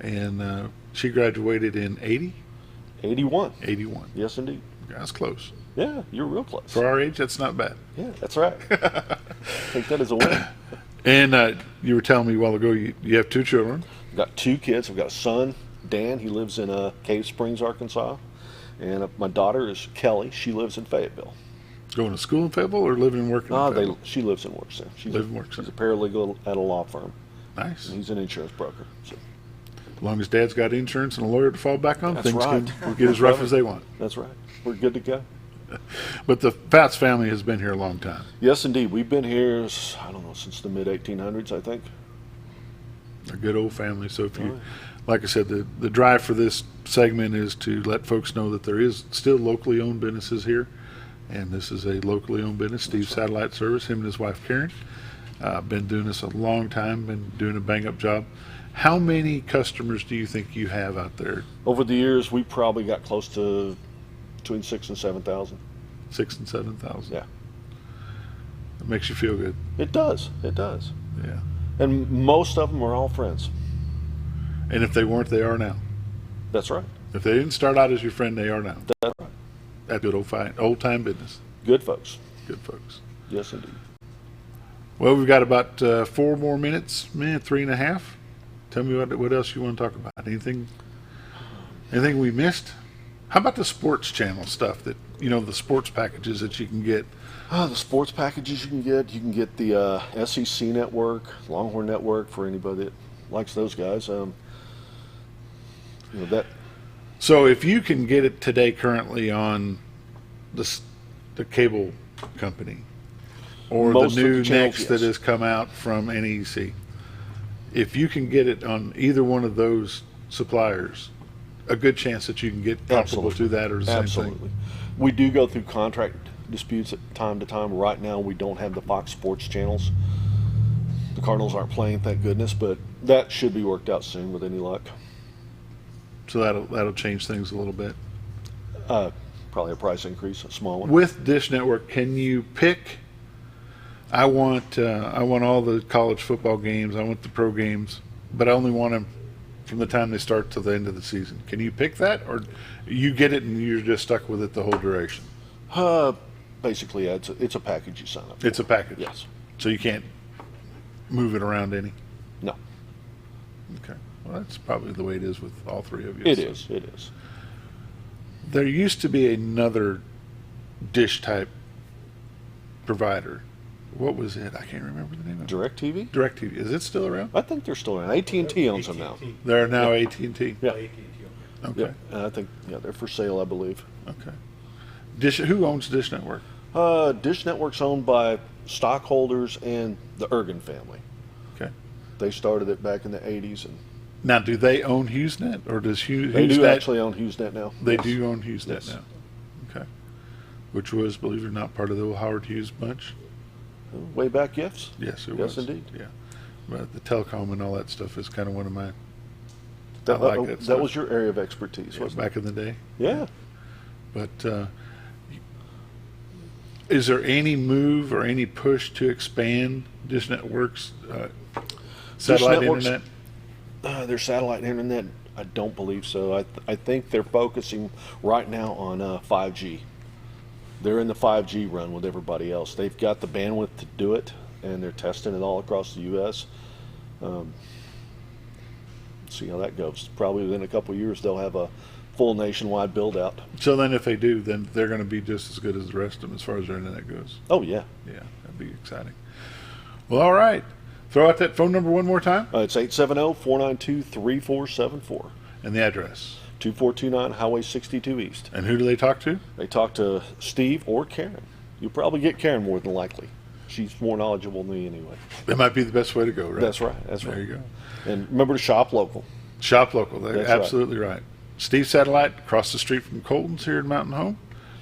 And she graduated in 80? 81. 81. Yes, indeed. That's close. Yeah, you're real close. For our age, that's not bad. Yeah, that's right. Take that as a win. And you were telling me a while ago you have 2 children. I've got 2 kids. I've got a son, Dan. He lives in Cave Springs, Arkansas. And my daughter is Kelly. She lives in Fayetteville. Going to school in Fayetteville or living and working in Fayetteville? She lives and works there. She's a there. paralegal at a law firm. Nice. And he's an insurance broker. So. As long as Dad's got insurance and a lawyer to fall back on, That's things right. can get as rough as they want. That's right. We're good to go. But the Fouts family has been here a long time. Yes, indeed. We've been here, I don't know, since the mid-1800s, I think. A good old family. So if you, like I said, the drive for this segment is to let folks know that there is still locally owned businesses here. And this is a locally owned business, Steve's Satellite Service, him and his wife Karen. Been doing this a long time, been doing a bang-up job. How many customers do you think you have out there? Over the years, we probably got close to between 6,000 and 7,000. 6,000 and 7,000. Yeah. It makes you feel good. It does. It does. Yeah. And most of them are all friends. And if they weren't, they are now. That's right. If they didn't start out as your friend, they are now. That's right. That's good old-time business. Good folks. Good folks. Yes, indeed. Well, we've got about 4 more minutes, 3.5. Tell me what else you want to talk about. Anything we missed? How about the sports channel stuff that, the sports packages that you can get? The sports packages you can get the SEC network, Longhorn network for anybody that likes those guys. So if you can get it today currently on the cable company or the new Next that has come out from NEC, if you can get it on either one of those suppliers, a good chance that you can get comparable to that or the same thing. We do go through contract disputes at time to time. Right now we don't have the Fox Sports channels. The Cardinals aren't playing, thank goodness, but that should be worked out soon with any luck. So that'll change things a little bit. Probably a price increase, a small one. With Dish Network, can you pick? I want all the college football games. I want the pro games, but I only want them from the time they start to the end of the season. Can you pick that, or you get it and you're just stuck with it the whole duration? Basically, yeah, it's a package you sign up for. It's a package. Yes. So you can't move it around any? No. Okay. Well, that's probably the way it is with all 3 of you. It is. It is. There used to be another dish type provider. What was it? I can't remember the name of it. DirecTV? DirecTV. Is it still around? I think they're still around. AT&T owns them now. They're now AT&T? Yeah. Okay. Yeah. And I think, they're for sale, I believe. Okay. Who owns Dish Network? Dish Network's owned by stockholders and the Ergen family. Okay. They started it back in the 80s. And now, do they own HughesNet, or does HughesNet? They do actually own HughesNet now. They do own HughesNet now. Okay. Which was, believe it or not, part of the old Howard Hughes bunch. Way back, yes. Yes, it was. Yes, indeed. Yeah. But the telecom and all that stuff is kind of one of my. That was your area of expertise, wasn't it? Back in the day. Yeah. But is there any move or any push to expand Dish Network's satellite internet? Their satellite internet, I don't believe so. I think they're focusing right now on 5G. They're in the 5G run with everybody else. They've got the bandwidth to do it, and they're testing it all across the U.S. See how that goes. Probably within a couple of years, they'll have a full nationwide build-out. So then if they do, then they're going to be just as good as the rest of them as far as their internet goes. Oh, yeah. Yeah, that'd be exciting. Well, all right. Throw out that phone number one more time. It's 870-492-3474. And the address? 2429 Highway 62 East. And who do they talk to? They talk to Steve or Karen. You'll probably get Karen more than likely. She's more knowledgeable than me anyway. That might be the best way to go, right? That's right. That's right. There you go. And remember to shop local. Shop local. That's absolutely right. Steve Satellite, across the street from Colton's here in Mountain Home.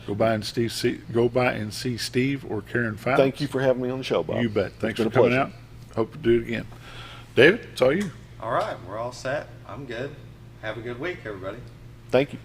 Go by and see Steve or Karen Fouts. Thank you for having me on the show, Bob. You bet. Thanks for It's been coming a out. Hope to do it again. David, it's all you. All right, we're all set. I'm good. Have a good week, everybody. Thank you.